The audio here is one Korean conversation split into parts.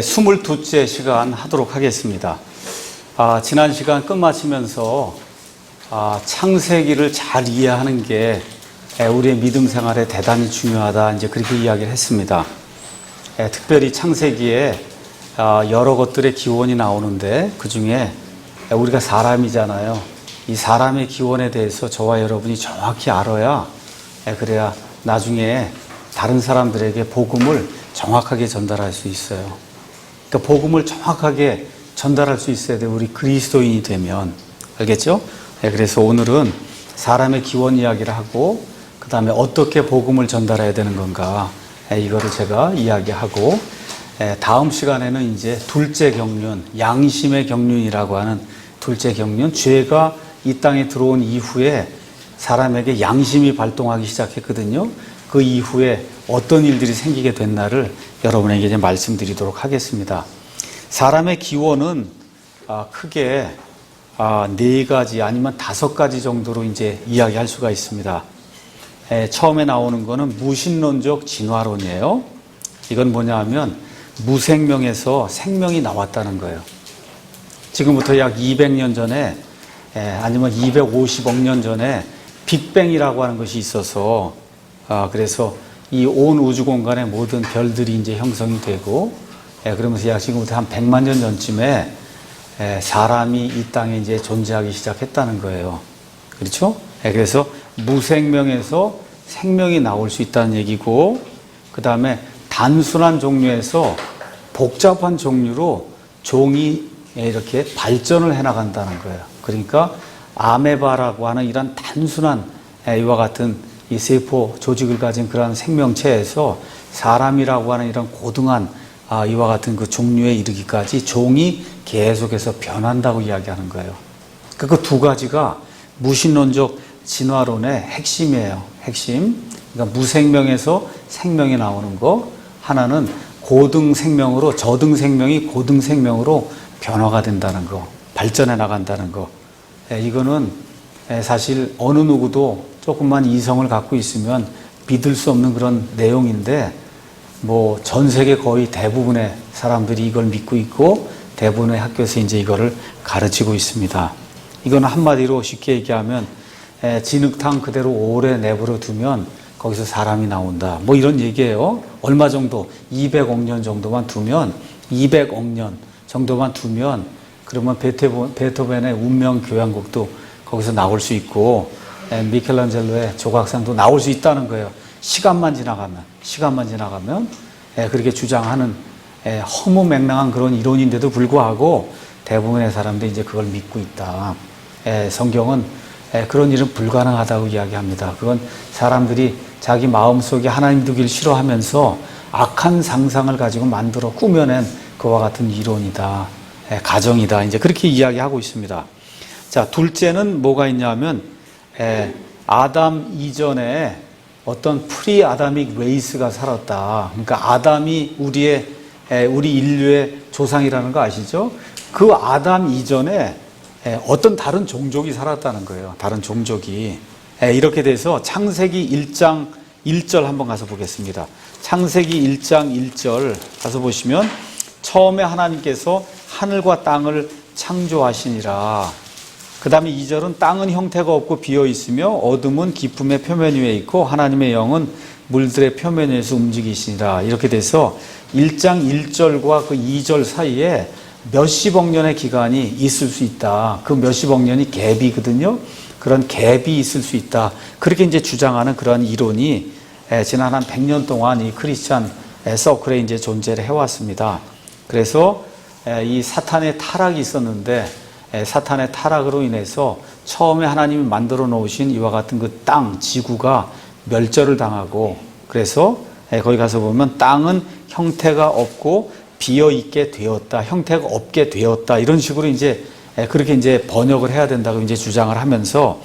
22째 시간 하도록 하겠습니다. 지난 시간 끝마치면서 창세기를 잘 이해하는 게 우리의 믿음 생활에 대단히 중요하다, 이제 그렇게 이야기를 했습니다. 특별히 창세기에 여러 것들의 기원이 나오는데 그 중에 우리가 사람이잖아요. 이 사람의 기원에 대해서 저와 여러분이 정확히 알아야, 그래야 나중에 다른 사람들에게 복음을 정확하게 전달할 수 있어요. 그러니까 복음을 정확하게 전달할 수 있어야 돼요. 우리 그리스도인이 되면. 알겠죠? 그래서 오늘은 사람의 기원 이야기를 하고, 그 다음에 어떻게 복음을 전달해야 되는 건가, 이거를 제가 이야기하고, 다음 시간에는 이제 둘째 경륜, 양심의 경륜이라고 하는 둘째 경륜, 죄가 이 땅에 들어온 이후에 사람에게 양심이 발동하기 시작했거든요. 그 이후에 어떤 일들이 생기게 됐나를 여러분에게 이제 말씀드리도록 하겠습니다. 사람의 기원은 크게 4가지 아니면 5가지 정도로 이제 이야기할 수가 있습니다. 처음에 나오는 거는 무신론적 진화론이에요. 이건 뭐냐 하면 무생명에서 생명이 나왔다는 거예요. 지금부터 약 200년 전에 아니면 250억 년 전에 빅뱅이라고 하는 것이 있어서 그래서 이 온 우주 공간의 모든 별들이 이제 형성이 되고, 그러면서 약 지금부터 한 100만 년 전쯤에 사람이 이 땅에 이제 존재하기 시작했다는 거예요. 그렇죠? 그래서 무생명에서 생명이 나올 수 있다는 얘기고, 그 다음에 단순한 종류에서 복잡한 종류로 종이 이렇게 발전을 해나간다는 거예요. 그러니까 아메바라고 하는 이런 단순한 이와 같은 이 세포 조직을 가진 그러한 생명체에서 사람이라고 하는 이런 고등한 이와 같은 그 종류에 이르기까지 종이 계속해서 변한다고 이야기하는 거예요. 그 2가지가 무신론적 진화론의 핵심이에요. 핵심. 그러니까 무생명에서 생명이 나오는 거. 하나는 고등생명으로, 저등생명이 고등생명으로 변화가 된다는 거, 발전해 나간다는 거. 이거는 사실 어느 누구도 조금만 이성을 갖고 있으면 믿을 수 없는 그런 내용인데, 뭐 전 세계 거의 대부분의 사람들이 이걸 믿고 있고 대부분의 학교에서 이제 이거를 가르치고 있습니다. 이건 한마디로 쉽게 얘기하면 진흙탕 그대로 오래 내버려 두면 거기서 사람이 나온다, 뭐 이런 얘기예요. 얼마 정도, 200억 년 정도만 두면, 200억 년 정도만 두면 그러면 베토벤의 운명 교향곡도 거기서 나올 수 있고, 미켈란젤로의 조각상도 나올 수 있다는 거예요. 시간만 지나가면 그렇게 주장하는 허무맹랑한 그런 이론인데도 불구하고 대부분의 사람들이 이제 그걸 믿고 있다. 성경은 그런 일은 불가능하다고 이야기합니다. 그건 사람들이 자기 마음속에 하나님 두기를 싫어하면서 악한 상상을 가지고 만들어 꾸며낸 그와 같은 이론이다, 가정이다, 이제 그렇게 이야기하고 있습니다. 자, 둘째는 뭐가 있냐면 아담 이전에 어떤 프리 아다믹 레이스가 살았다. 그러니까 아담이 우리 인류의 조상이라는 거 아시죠? 그 아담 이전에 어떤 다른 종족이 살았다는 거예요. 다른 종족이. 이렇게 돼서 창세기 1장 1절 한번 가서 보겠습니다. 창세기 1장 1절 가서 보시면, 처음에 하나님께서 하늘과 땅을 창조하시니라. 그 다음에 2절은 땅은 형태가 없고 비어있으며 어둠은 깊음의 표면 위에 있고 하나님의 영은 물들의 표면 위에서 움직이시니라. 이렇게 돼서 1장 1절과 그 2절 사이에 몇십억 년의 기간이 있을 수 있다. 그 몇십억 년이 갭이거든요. 그런 갭이 있을 수 있다. 그렇게 이제 주장하는 그런 이론이 지난 한 100년 동안 이 크리스찬 서클에 이제 존재를 해왔습니다. 그래서 이 사탄의 타락이 있었는데, 사탄의 타락으로 인해서 처음에 하나님이 만들어 놓으신 이와 같은 그 땅, 지구가 멸절을 당하고, 그래서 거기 가서 보면 땅은 형태가 없고 비어 있게 되었다, 형태가 없게 되었다, 이런 식으로 이제 그렇게 이제 번역을 해야 된다고 이제 주장을 하면서,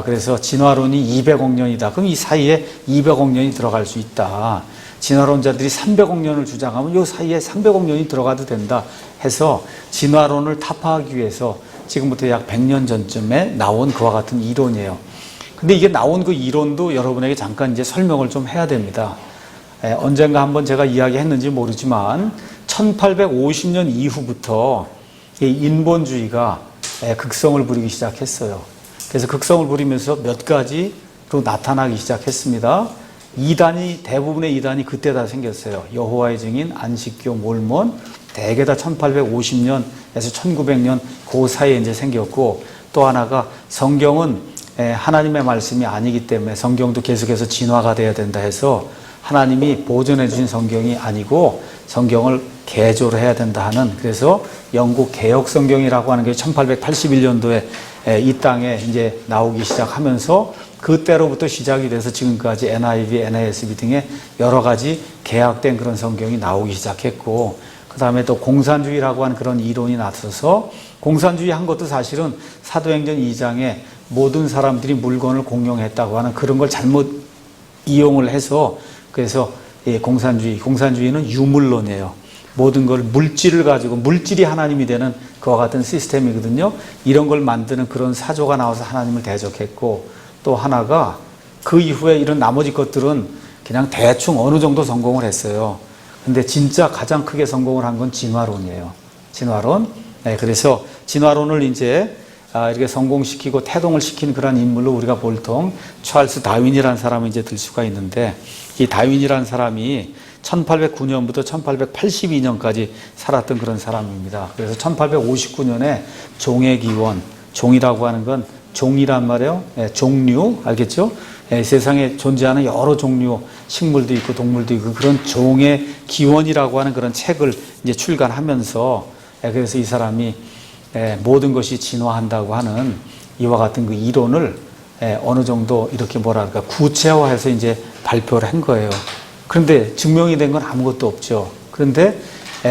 그래서 진화론이 200억 년이다. 그럼 이 사이에 200억 년이 들어갈 수 있다. 진화론자들이 300억 년을 주장하면 이 사이에 300억 년이 들어가도 된다 해서 진화론을 타파하기 위해서 지금부터 약 100년 전쯤에 나온 그와 같은 이론이에요. 근데 이게 나온 그 이론도 여러분에게 잠깐 이제 설명을 좀 해야 됩니다. 언젠가 한번 제가 이야기했는지 모르지만 1850년 이후부터 이 인본주의가 극성을 부리기 시작했어요. 그래서 극성을 부리면서 몇 가지로 나타나기 시작했습니다. 대부분의 이단이 그때 다 생겼어요. 여호와의 증인, 안식교, 몰몬, 대개 다 1850년에서 1900년 그 사이에 이제 생겼고, 또 하나가 성경은 하나님의 말씀이 아니기 때문에 성경도 계속해서 진화가 돼야 된다 해서 하나님이 보존해 주신 성경이 아니고 성경을 개조를 해야 된다 하는, 그래서 영국 개혁 성경이라고 하는 게 1881년도에 이 땅에 이제 나오기 시작하면서 그때로부터 시작이 돼서 지금까지 NIV, NASB 등의 여러 가지 개혁된 그런 성경이 나오기 시작했고, 그 다음에 또 공산주의라고 하는 그런 이론이 나서서, 공산주의 한 것도 사실은 사도행전 2장에 모든 사람들이 물건을 공용했다고 하는 그런 걸 잘못 이용을 해서, 그래서 공산주의는 유물론이에요. 모든 걸 물질을 가지고, 물질이 하나님이 되는 그와 같은 시스템이거든요. 이런 걸 만드는 그런 사조가 나와서 하나님을 대적했고, 또 하나가 그 이후에 이런 나머지 것들은 그냥 대충 어느 정도 성공을 했어요. 근데 진짜 가장 크게 성공을 한 건 진화론이에요. 진화론. 그래서 진화론을 이제 이렇게 성공시키고 태동을 시킨 그런 인물로 우리가 보통 찰스 다윈이라는 사람을 이제 들 수가 있는데, 이 다윈이라는 사람이 1809년부터 1882년까지 살았던 그런 사람입니다. 그래서 1859년에 종의 기원, 종이라고 하는 건 종이란 말이에요. 종류, 알겠죠? 세상에 존재하는 여러 종류, 식물도 있고 동물도 있고 그런 종의 기원이라고 하는 그런 책을 이제 출간하면서, 그래서 이 사람이 모든 것이 진화한다고 하는 이와 같은 그 이론을 어느 정도 이렇게 뭐랄까 구체화해서 이제 발표를 한 거예요. 그런데 증명이 된 건 아무것도 없죠. 그런데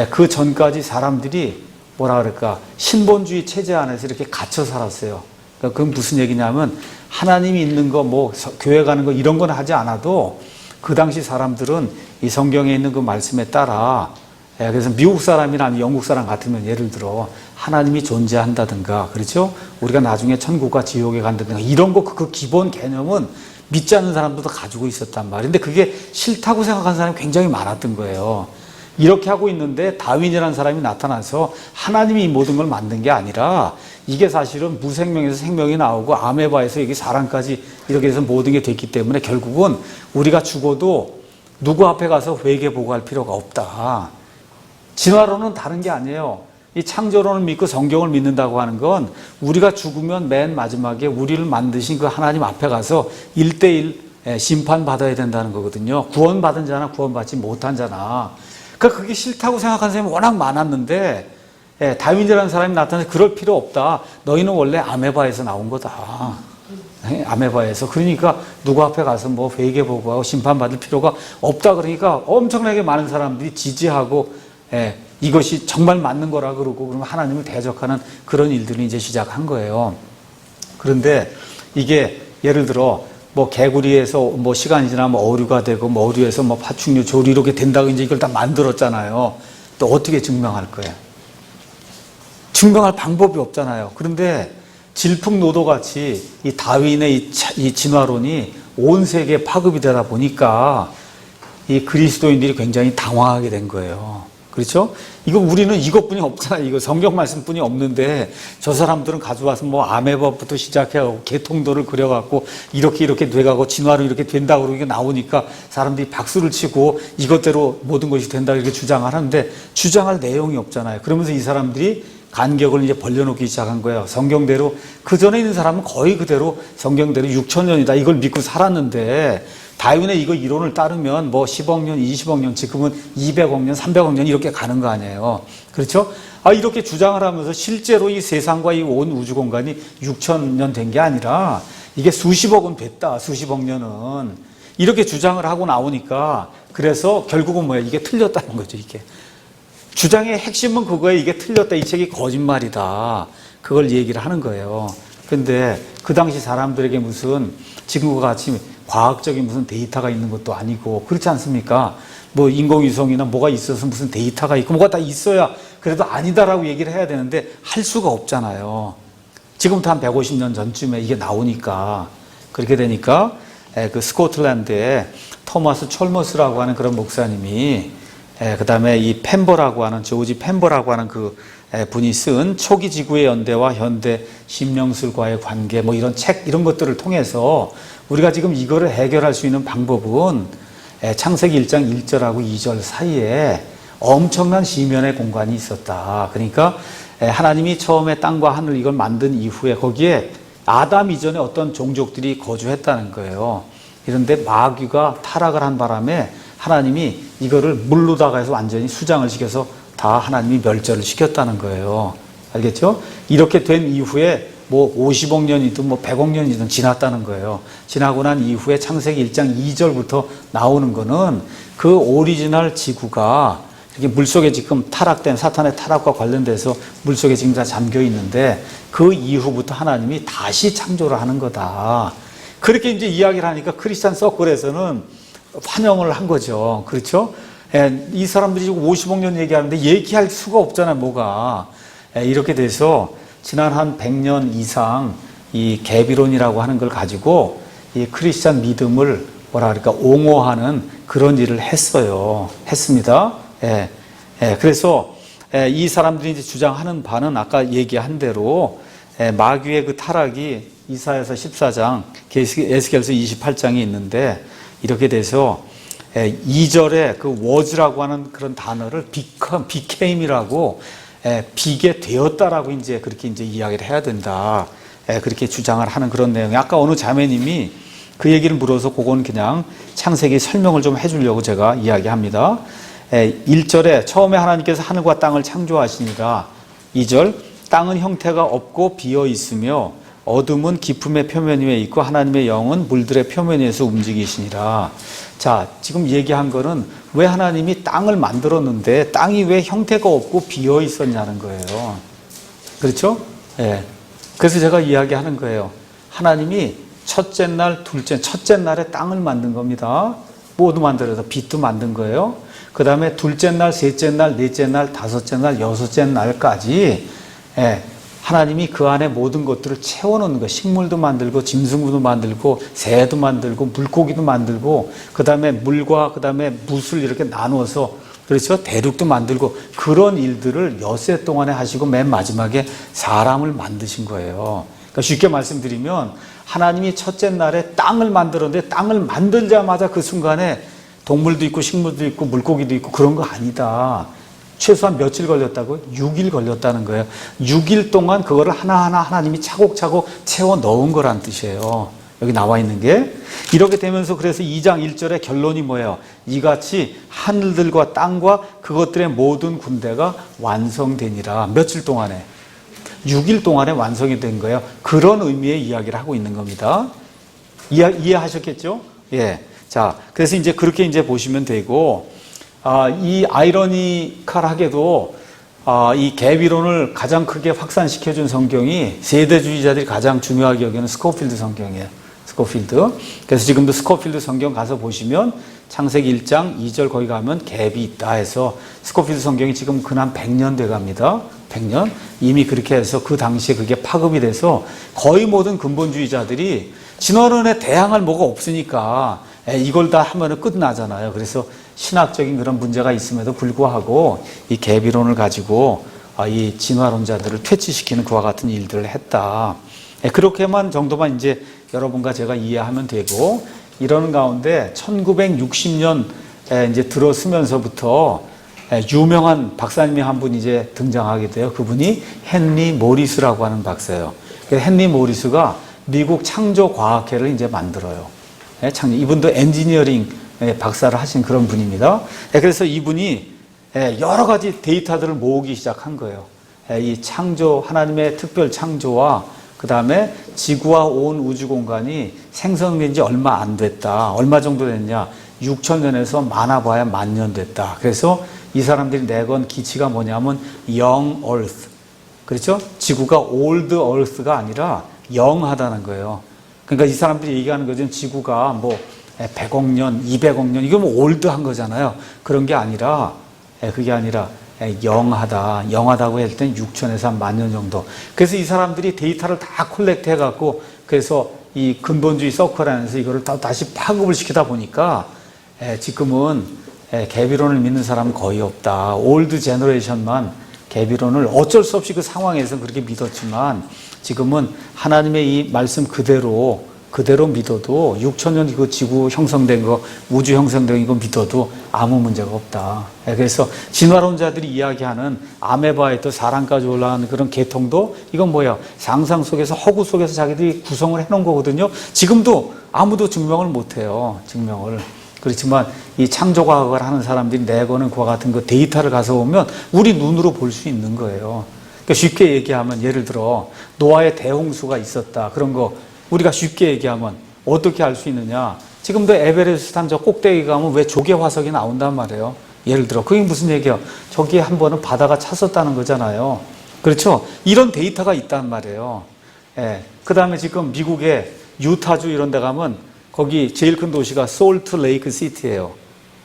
그 전까지 사람들이 뭐라 그럴까 신본주의 체제 안에서 이렇게 갇혀 살았어요. 그건 무슨 얘기냐면 하나님이 있는 거, 뭐 교회 가는 거 이런 건 하지 않아도 그 당시 사람들은 이 성경에 있는 그 말씀에 따라, 그래서 미국 사람이나 영국 사람 같으면 예를 들어 하나님이 존재한다든가, 그렇죠? 우리가 나중에 천국과 지옥에 간다든가 이런 거 그 기본 개념은 믿지 않는 사람들도 가지고 있었단 말이에요. 근데 그게 싫다고 생각하는 사람이 굉장히 많았던 거예요. 이렇게 하고 있는데 다윈이라는 사람이 나타나서 하나님이 이 모든 걸 만든 게 아니라 이게 사실은 무생명에서 생명이 나오고 아메바에서 여기 사람까지 이렇게 해서 모든 게 됐기 때문에 결국은 우리가 죽어도 누구 앞에 가서 회개 보고할 필요가 없다. 진화론은 다른 게 아니에요. 이 창조론을 믿고 성경을 믿는다고 하는 건 우리가 죽으면 맨 마지막에 우리를 만드신 그 하나님 앞에 가서 1대1 심판받아야 된다는 거거든요. 구원받은 자나 구원받지 못한 자나. 그러니까 그게 싫다고 생각하는 사람이 워낙 많았는데 다윈이라는 사람이 나타나서 그럴 필요 없다. 너희는 원래 아메바에서 나온 거다. 아메바에서. 그러니까 누구 앞에 가서 뭐 회개 보고하고 심판받을 필요가 없다. 그러니까 엄청나게 많은 사람들이 지지하고 이것이 정말 맞는 거라 그러고 그러면 하나님을 대적하는 그런 일들을 이제 시작한 거예요. 그런데 이게 예를 들어 뭐 개구리에서 뭐 시간이 지나면 어류가 되고 뭐 어류에서 뭐 파충류, 조류 이렇게 된다고 이제 이걸 다 만들었잖아요. 또 어떻게 증명할 거예요? 증명할 방법이 없잖아요. 그런데 질풍노도같이 이 다윈의 이 진화론이 온 세계에 파급이 되다 보니까 이 그리스도인들이 굉장히 당황하게 된 거예요. 그렇죠? 이거 우리는 이것뿐이 없잖아요. 이거 성경 말씀뿐이 없는데 저 사람들은 가져와서 뭐 아메바부터 시작해가고 개통도를 그려갖고 이렇게 돼가고 진화로 이렇게 된다고 그러게 나오니까 사람들이 박수를 치고 이것대로 모든 것이 된다 이렇게 주장을 하는데 주장할 내용이 없잖아요. 그러면서 이 사람들이 간격을 이제 벌려놓기 시작한 거예요. 성경대로 그 전에 있는 사람은 거의 그대로 성경대로 6,000년이다 이걸 믿고 살았는데 다윈의 이거 이론을 따르면 뭐 10억 년, 20억 년, 지금은 200억 년, 300억 년 이렇게 가는 거 아니에요. 그렇죠? 이렇게 주장을 하면서 실제로 이 세상과 이 온 우주 공간이 6,000년 된 게 아니라 이게 수십억은 됐다. 수십억 년은. 이렇게 주장을 하고 나오니까 그래서 결국은 뭐야? 이게 틀렸다는 거죠, 이게. 주장의 핵심은 그거예요. 이게 틀렸다. 이 책이 거짓말이다. 그걸 얘기를 하는 거예요. 근데 그 당시 사람들에게 무슨 지금과 같이 과학적인 무슨 데이터가 있는 것도 아니고 그렇지 않습니까? 뭐 인공위성이나 뭐가 있어서 무슨 데이터가 있고 뭐가 다 있어야 그래도 아니다라고 얘기를 해야 되는데 할 수가 없잖아요. 지금부터 한 150년 전쯤에 이게 나오니까 그렇게 되니까 그 스코틀랜드에 토마스 촐머스라고 하는 그런 목사님이 그 다음에 이 펜버라고 하는, 조지 펜버라고 하는 그 분이 쓴 초기 지구의 연대와 현대 심령술과의 관계, 뭐 이런 책, 이런 것들을 통해서 우리가 지금 이거를 해결할 수 있는 방법은 창세기 1장 1절하고 2절 사이에 엄청난 시면의 공간이 있었다. 그러니까 하나님이 처음에 땅과 하늘 이걸 만든 이후에 거기에 아담 이전에 어떤 종족들이 거주했다는 거예요. 그런데 마귀가 타락을 한 바람에 하나님이 이거를 물로다가 해서 완전히 수장을 시켜서 다 하나님이 멸절을 시켰다는 거예요. 알겠죠? 이렇게 된 이후에 뭐 50억 년이든 뭐 100억 년이든 지났다는 거예요. 지나고 난 이후에 창세기 1장 2절부터 나오는 거는 그 오리지널 지구가 이렇게 물속에 지금 타락된 사탄의 타락과 관련돼서 물속에 지금 다 잠겨 있는데 그 이후부터 하나님이 다시 창조를 하는 거다. 그렇게 이제 이야기를 하니까 크리스찬 서클에서는 환영을 한 거죠. 그렇죠? 이 사람들이 지금 50억 년 얘기하는데 얘기할 수가 없잖아요, 뭐가. 이렇게 돼서 지난 한 100년 이상 이 개비론이라고 하는 걸 가지고 이 크리스찬 믿음을 뭐라 그럴까, 옹호하는 그런 일을 했습니다. 그래서 이 사람들이 이제 주장하는 바는 아까 얘기한 대로 마귀의 그 타락이 이사야서 14장, 에스겔서 28장이 있는데 이렇게 돼서 2절에 그 was라고 하는 그런 단어를 became이라고 비게 되었다라고 이제 그렇게 이제 이야기를 해야 된다. 그렇게 주장을 하는 그런 내용이, 아까 어느 자매님이 그 얘기를 물어서 그건 그냥 창세기 설명을 좀 해주려고 제가 이야기합니다. 1절에 처음에 하나님께서 하늘과 땅을 창조하시니라. 2절, 땅은 형태가 없고 비어 있으며 어둠은 깊음의 표면 위에 있고 하나님의 영은 물들의 표면 위에서 움직이시니라. 자, 지금 얘기한 거는 왜 하나님이 땅을 만들었는데 땅이 왜 형태가 없고 비어 있었냐는 거예요. 그렇죠? 그래서 제가 이야기하는 거예요. 하나님이 첫째 날에 땅을 만든 겁니다. 모두 만들어서 빛도 만든 거예요. 그 다음에 둘째 날, 셋째 날, 넷째 날, 다섯째 날, 여섯째 날까지 하나님이 그 안에 모든 것들을 채워놓는 거예요. 식물도 만들고 짐승도 만들고 새도 만들고 물고기도 만들고 그 다음에 물과 그 다음에 뭇을 이렇게 나누어서, 그렇죠? 대륙도 만들고 그런 일들을 엿새 동안에 하시고 맨 마지막에 사람을 만드신 거예요. 그러니까 쉽게 말씀드리면 하나님이 첫째 날에 땅을 만들었는데 땅을 만들자마자 그 순간에 동물도 있고 식물도 있고 물고기도 있고 그런 거 아니다. 최소한 며칠 걸렸다고요? 6일 걸렸다는 거예요. 6일 동안 그거를 하나하나 하나님이 차곡차곡 채워 넣은 거란 뜻이에요. 여기 나와 있는 게. 이렇게 되면서 그래서 2장 1절의 결론이 뭐예요? 이같이 하늘들과 땅과 그것들의 모든 군대가 완성되니라. 며칠 동안에? 6일 동안에 완성이 된 거예요. 그런 의미의 이야기를 하고 있는 겁니다. 이해하셨겠죠? 예. 자, 그래서 이제 그렇게 이제 보시면 되고, 이 아이러니컬하게도 이 개비론을 가장 크게 확산시켜준 성경이 세대주의자들이 가장 중요하게 여기는 스코필드 성경이에요. 스코필드. 그래서 지금도 스코필드 성경 가서 보시면 창세기 1장 2절 거기 가면 갭이 있다 해서 스코필드 성경이 지금 근한 100년 돼 갑니다. 100년. 이미 그렇게 해서 그 당시에 그게 파급이 돼서 거의 모든 근본주의자들이 진화론에 대항할 뭐가 없으니까 이걸 다 하면은 끝나잖아요. 그래서 신학적인 그런 문제가 있음에도 불구하고 이 개비론을 가지고 이 진화론자들을 퇴치시키는 그와 같은 일들을 했다. 그렇게만 정도만 이제 여러분과 제가 이해하면 되고, 이러는 가운데 1960년 이제 들어서면서부터 유명한 박사님이 한 분 이제 등장하게 돼요. 그분이 헨리 모리스라고 하는 박사예요. 헨리 모리스가 미국 창조과학회를 이제 만들어요. 이분도 엔지니어링 박사를 하신 그런 분입니다. 그래서 이분이 여러 가지 데이터들을 모으기 시작한 거예요. 이 창조, 하나님의 특별 창조와 그 다음에 지구와 온 우주 공간이 생성된 지 얼마 안 됐다. 얼마 정도 됐냐? 6,000년에서 많아봐야 10,000년 됐다. 그래서 이 사람들이 내건 기치가 뭐냐면 Young Earth. 그렇죠? 지구가 Old Earth가 아니라 영하다는 거예요. 그러니까 이 사람들이 얘기하는 거죠. 지구가 뭐 100억 년, 200억 년, 이거 뭐 올드한 거잖아요. 그런 게 아니라, 그게 아니라 영하다. 영하다고 할 땐 6천에서 10,000년 정도. 그래서 이 사람들이 데이터를 다 콜렉트 해갖고, 그래서 이 근본주의 서클 안에서 이거를 다시 파급을 시키다 보니까 지금은 계비론을 믿는 사람은 거의 없다. 올드 제너레이션만 계비론을 어쩔 수 없이 그 상황에서 그렇게 믿었지만 지금은 하나님의 이 말씀 그대로 믿어도 6천년 그 지구 형성된 거, 우주 형성된 거 믿어도 아무 문제가 없다. 그래서 진화론자들이 이야기하는 아메바에도 사람까지 올라가는 그런 계통도 이건 뭐야? 상상 속에서 허구 속에서 자기들이 구성을 해놓은 거거든요. 지금도 아무도 증명을 못해요. 증명을. 그렇지만 이 창조과학을 하는 사람들이 내거는 그와 같은 그 데이터를 가서 보면 우리 눈으로 볼 수 있는 거예요. 그러니까 쉽게 얘기하면 예를 들어 노아의 대홍수가 있었다. 그런 거 우리가 쉽게 얘기하면 어떻게 알 수 있느냐. 지금도 에베레스트 산 저 꼭대기 가면 왜 조개 화석이 나온단 말이에요. 예를 들어 그게 무슨 얘기야. 저기에 한 번은 바다가 찼었다는 거잖아요. 그렇죠. 이런 데이터가 있단 말이에요. 그 다음에 지금 미국의 유타주 이런 데 가면 거기 제일 큰 도시가 솔트 레이크 시티예요.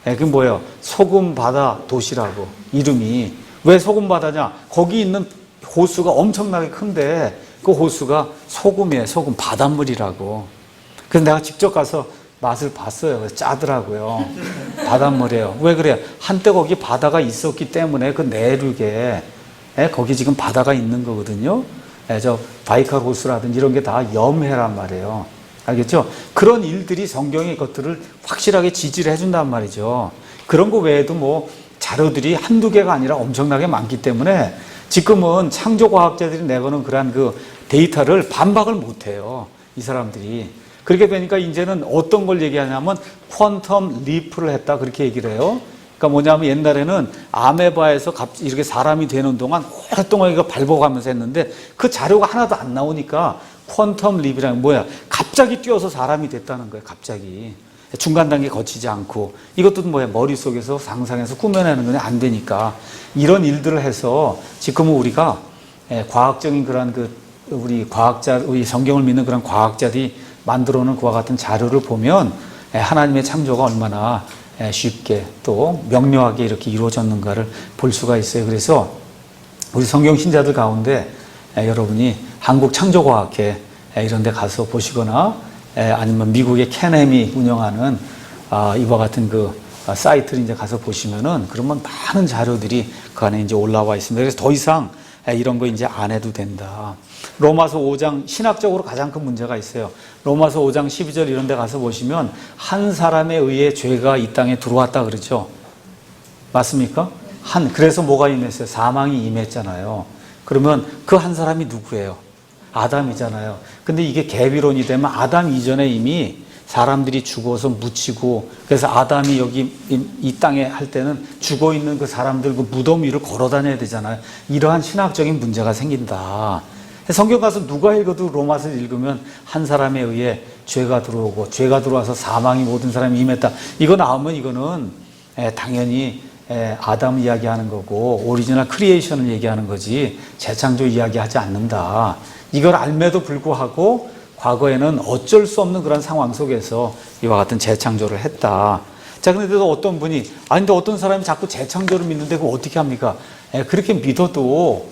그게 뭐예요? 소금 바다 도시라고 이름이. 왜 소금 바다냐? 거기 있는 호수가 엄청나게 큰데 그 호수가 소금이에요. 소금 바닷물이라고. 그래서 내가 직접 가서 맛을 봤어요. 그래서 짜더라고요. 바닷물이에요. 왜 그래요? 한때 거기 바다가 있었기 때문에 그 내륙에 거기 지금 바다가 있는 거거든요. 저 바이칼 호수라든지 이런 게 다 염해란 말이에요. 알겠죠? 그런 일들이 성경의 것들을 확실하게 지지를 해준단 말이죠. 그런 거 외에도 뭐 자료들이 한두 개가 아니라 엄청나게 많기 때문에 지금은 창조과학자들이 내거는 그러한 그 데이터를 반박을 못해요. 이 사람들이. 그렇게 되니까 이제는 어떤 걸 얘기하냐면 퀀텀 리프를 했다 그렇게 얘기를 해요. 그러니까 뭐냐면 옛날에는 아메바에서 이렇게 사람이 되는 동안 오랫동안 이거 밟아가면서 했는데 그 자료가 하나도 안 나오니까 퀀텀 립이라는 뭐야? 갑자기 뛰어서 사람이 됐다는 거예요. 갑자기. 중간 단계 거치지 않고. 이것도 뭐야? 머릿속에서 상상해서 꾸며내는 건 안 되니까. 이런 일들을 해서 지금은 우리가 과학적인 그런 우리 성경을 믿는 그런 과학자들이 만들어 놓은 그와 같은 자료를 보면 하나님의 창조가 얼마나 쉽게 또 명료하게 이렇게 이루어졌는가를 볼 수가 있어요. 그래서 우리 성경 신자들 가운데 여러분이 한국창조과학회 이런 데 가서 보시거나 아니면 미국의 캐넴이 운영하는 이와 같은 그 사이트를 이제 가서 보시면은 그러면 많은 자료들이 그 안에 이제 올라와 있습니다. 그래서 더 이상 이런 거 이제 안 해도 된다. 로마서 5장 신학적으로 가장 큰 문제가 있어요. 로마서 5장 12절 이런 데 가서 보시면 한 사람에 의해 죄가 이 땅에 들어왔다 그러죠. 맞습니까? 그래서 뭐가 임했어요? 사망이 임했잖아요. 그러면 그 한 사람이 누구예요? 아담이잖아요. 근데 이게 계비론이 되면 아담 이전에 이미 사람들이 죽어서 묻히고 그래서 아담이 여기 이 땅에 할 때는 죽어 있는 그 사람들 그 무덤 위를 걸어 다녀야 되잖아요. 이러한 신학적인 문제가 생긴다. 성경 가서 누가 읽어도 로마서를 읽으면 한 사람에 의해 죄가 들어오고 죄가 들어와서 사망이 모든 사람이 임했다. 이거 나오면 이거는 당연히 아담 이야기하는 거고 오리지널 크리에이션을 얘기하는 거지 재창조 이야기하지 않는다. 이걸 알매도 불구하고 과거에는 어쩔 수 없는 그런 상황 속에서 이와 같은 재창조를 했다. 자, 그런데도 어떤 분이 근데 어떤 사람이 자꾸 재창조를 믿는데 그거 어떻게 합니까? 그렇게 믿어도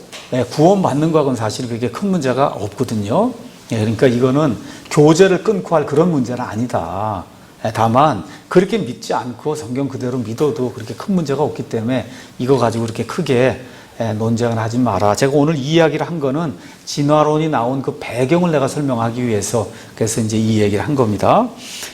구원받는 거하고는 사실 그렇게 큰 문제가 없거든요. 그러니까 이거는 교제를 끊고 할 그런 문제는 아니다. 다만 그렇게 믿지 않고 성경 그대로 믿어도 그렇게 큰 문제가 없기 때문에 이거 가지고 그렇게 크게 논쟁을 하지 마라. 제가 오늘 이 이야기를 한 거는 진화론이 나온 그 배경을 내가 설명하기 위해서 그래서 이제 이 얘기를 한 겁니다.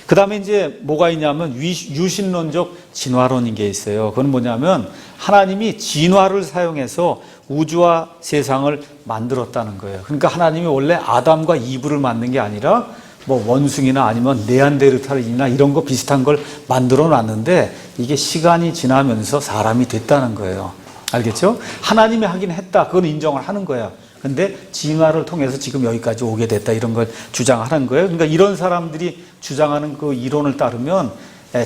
그 다음에 이제 뭐가 있냐면 유신론적 진화론인 게 있어요. 그건 뭐냐면 하나님이 진화를 사용해서 우주와 세상을 만들었다는 거예요. 그러니까 하나님이 원래 아담과 이브를 만든 게 아니라 뭐 원숭이나 아니면 네안데르탈인이나 이런 거 비슷한 걸 만들어 놨는데 이게 시간이 지나면서 사람이 됐다는 거예요. 알겠죠? 하나님이 하긴 했다. 그건 인정을 하는 거야. 근데 진화를 통해서 지금 여기까지 오게 됐다. 이런 걸 주장하는 거예요. 그러니까 이런 사람들이 주장하는 그 이론을 따르면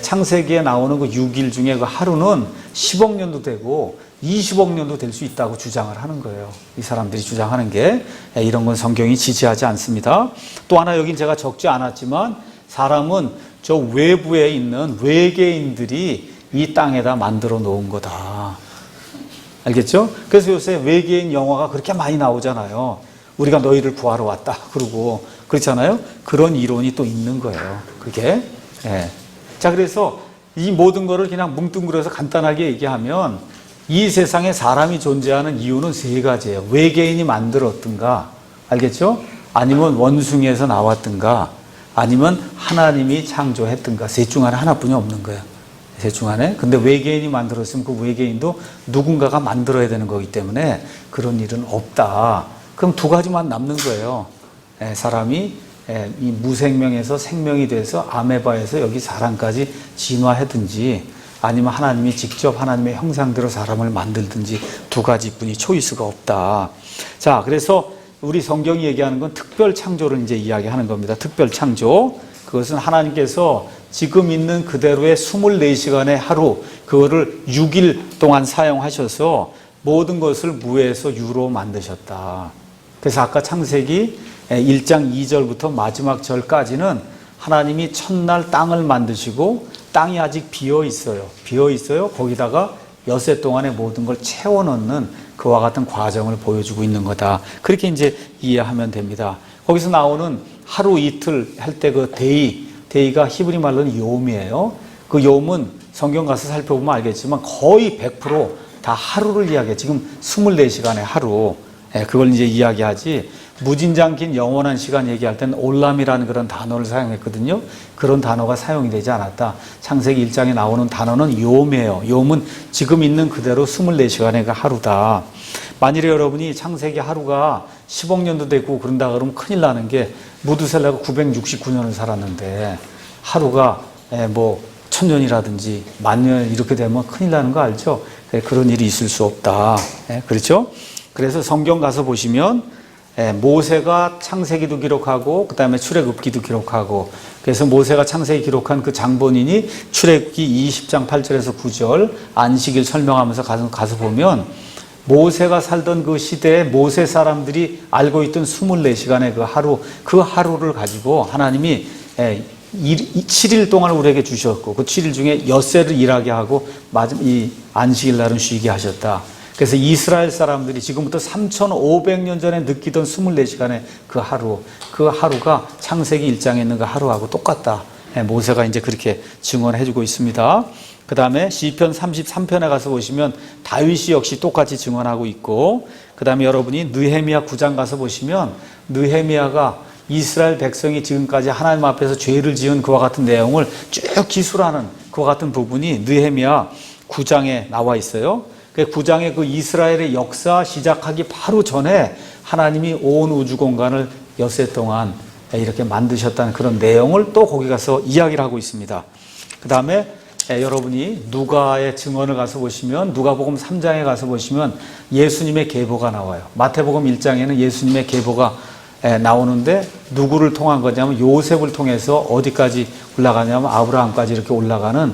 창세기에 나오는 그 6일 중에 그 하루는 10억 년도 되고 20억 년도 될 수 있다고 주장을 하는 거예요. 이 사람들이 주장하는 게 이런 건 성경이 지지하지 않습니다. 또 하나 여긴 제가 적지 않았지만 사람은 저 외부에 있는 외계인들이 이 땅에다 만들어 놓은 거다. 알겠죠? 그래서 요새 외계인 영화가 그렇게 많이 나오잖아요. 우리가 너희를 구하러 왔다. 그러고 그렇잖아요. 그런 이론이 또 있는 거예요. 그게. 자, 그래서 이 모든 거를 그냥 뭉뚱그려서 간단하게 얘기하면 이 세상에 사람이 존재하는 이유는 세 가지예요. 외계인이 만들었든가, 알겠죠? 아니면 원숭이에서 나왔든가, 아니면 하나님이 창조했든가. 셋 중 하나뿐이 없는 거예요. 셋 중 하나. 근데 외계인이 만들었으면 그 외계인도 누군가가 만들어야 되는 거기 때문에 그런 일은 없다. 그럼 두 가지만 남는 거예요. 사람이 이 무생명에서 생명이 돼서 아메바에서 여기 사람까지 진화하든지, 아니면 하나님이 직접 하나님의 형상대로 사람을 만들든지, 두 가지뿐이 초이스가 없다. 자, 그래서 우리 성경이 얘기하는 건 특별 창조를 이제 이야기하는 겁니다. 특별 창조. 그것은 하나님께서 지금 있는 그대로의 24시간의 하루, 그거를 6일 동안 사용하셔서 모든 것을 무에서 유로 만드셨다. 그래서 아까 창세기 1장 2절부터 마지막 절까지는 하나님이 첫날 땅을 만드시고 땅이 아직 비어 있어요. 비어 있어요. 거기다가 엿새 동안에 모든 걸 채워 넣는 그와 같은 과정을 보여주고 있는 거다. 그렇게 이제 이해하면 됩니다. 거기서 나오는 하루 이틀 할 때 그 데이가 히브리 말로는 요음이에요. 그 요음은 성경 가서 살펴보면 알겠지만 거의 100% 다 하루를 이야기해. 지금 24시간의 하루. 그걸 이제 이야기하지. 무진장 긴 영원한 시간 얘기할 때는 올람이라는 그런 단어를 사용했거든요. 그런 단어가 사용이 되지 않았다. 창세기 1장에 나오는 단어는 요음이에요. 요음은 지금 있는 그대로 24시간의 그 하루다. 만일에 여러분이 창세기 하루가 10억 년도 되고 그런다 그러면 큰일 나는 게, 무두셀라가 969년을 살았는데 하루가 뭐 1000년이라든지 10,000년 이렇게 되면 큰일 나는 거 알죠? 그런 일이 있을 수 없다. 그렇죠? 그래서 성경 가서 보시면 모세가 창세기도 기록하고 그 다음에 출애굽기도 기록하고, 그래서 모세가 창세기 기록한 그 장본인이 출애굽기 20장 8절에서 9절 안식일 설명하면서 가서 보면 모세가 살던 그 시대에 모세 사람들이 알고 있던 24시간의 그 하루를 가지고 하나님이 7일 동안 우리에게 주셨고, 그 7일 중에 엿새를 일하게 하고 이 안식일 날은 쉬게 하셨다. 그래서 이스라엘 사람들이 지금부터 3,500년 전에 느끼던 24시간의 그 하루가 창세기 1장에 있는 그 하루하고 똑같다. 모세가 이제 그렇게 증언해 주고 있습니다. 그 다음에 시편 33편에 가서 보시면 다윗이 역시 똑같이 증언하고 있고, 그 다음에 여러분이 느헤미야 9장 가서 보시면 느헤미야가 이스라엘 백성이 지금까지 하나님 앞에서 죄를 지은 그와 같은 내용을 쭉 기술하는 그와 같은 부분이 느헤미야 9장에 나와 있어요. 그 9장의 그 이스라엘의 역사 시작하기 바로 전에 하나님이 온 우주 공간을 엿새 동안 이렇게 만드셨다는 그런 내용을 또 거기 가서 이야기를 하고 있습니다. 그 다음에 여러분이 누가의 증언을 가서 보시면, 누가복음 3장에 가서 보시면 예수님의 계보가 나와요. 마태복음 1장에는 예수님의 계보가 나오는데 누구를 통한 거냐면 요셉을 통해서 어디까지 올라가냐면 아브라함까지 이렇게 올라가는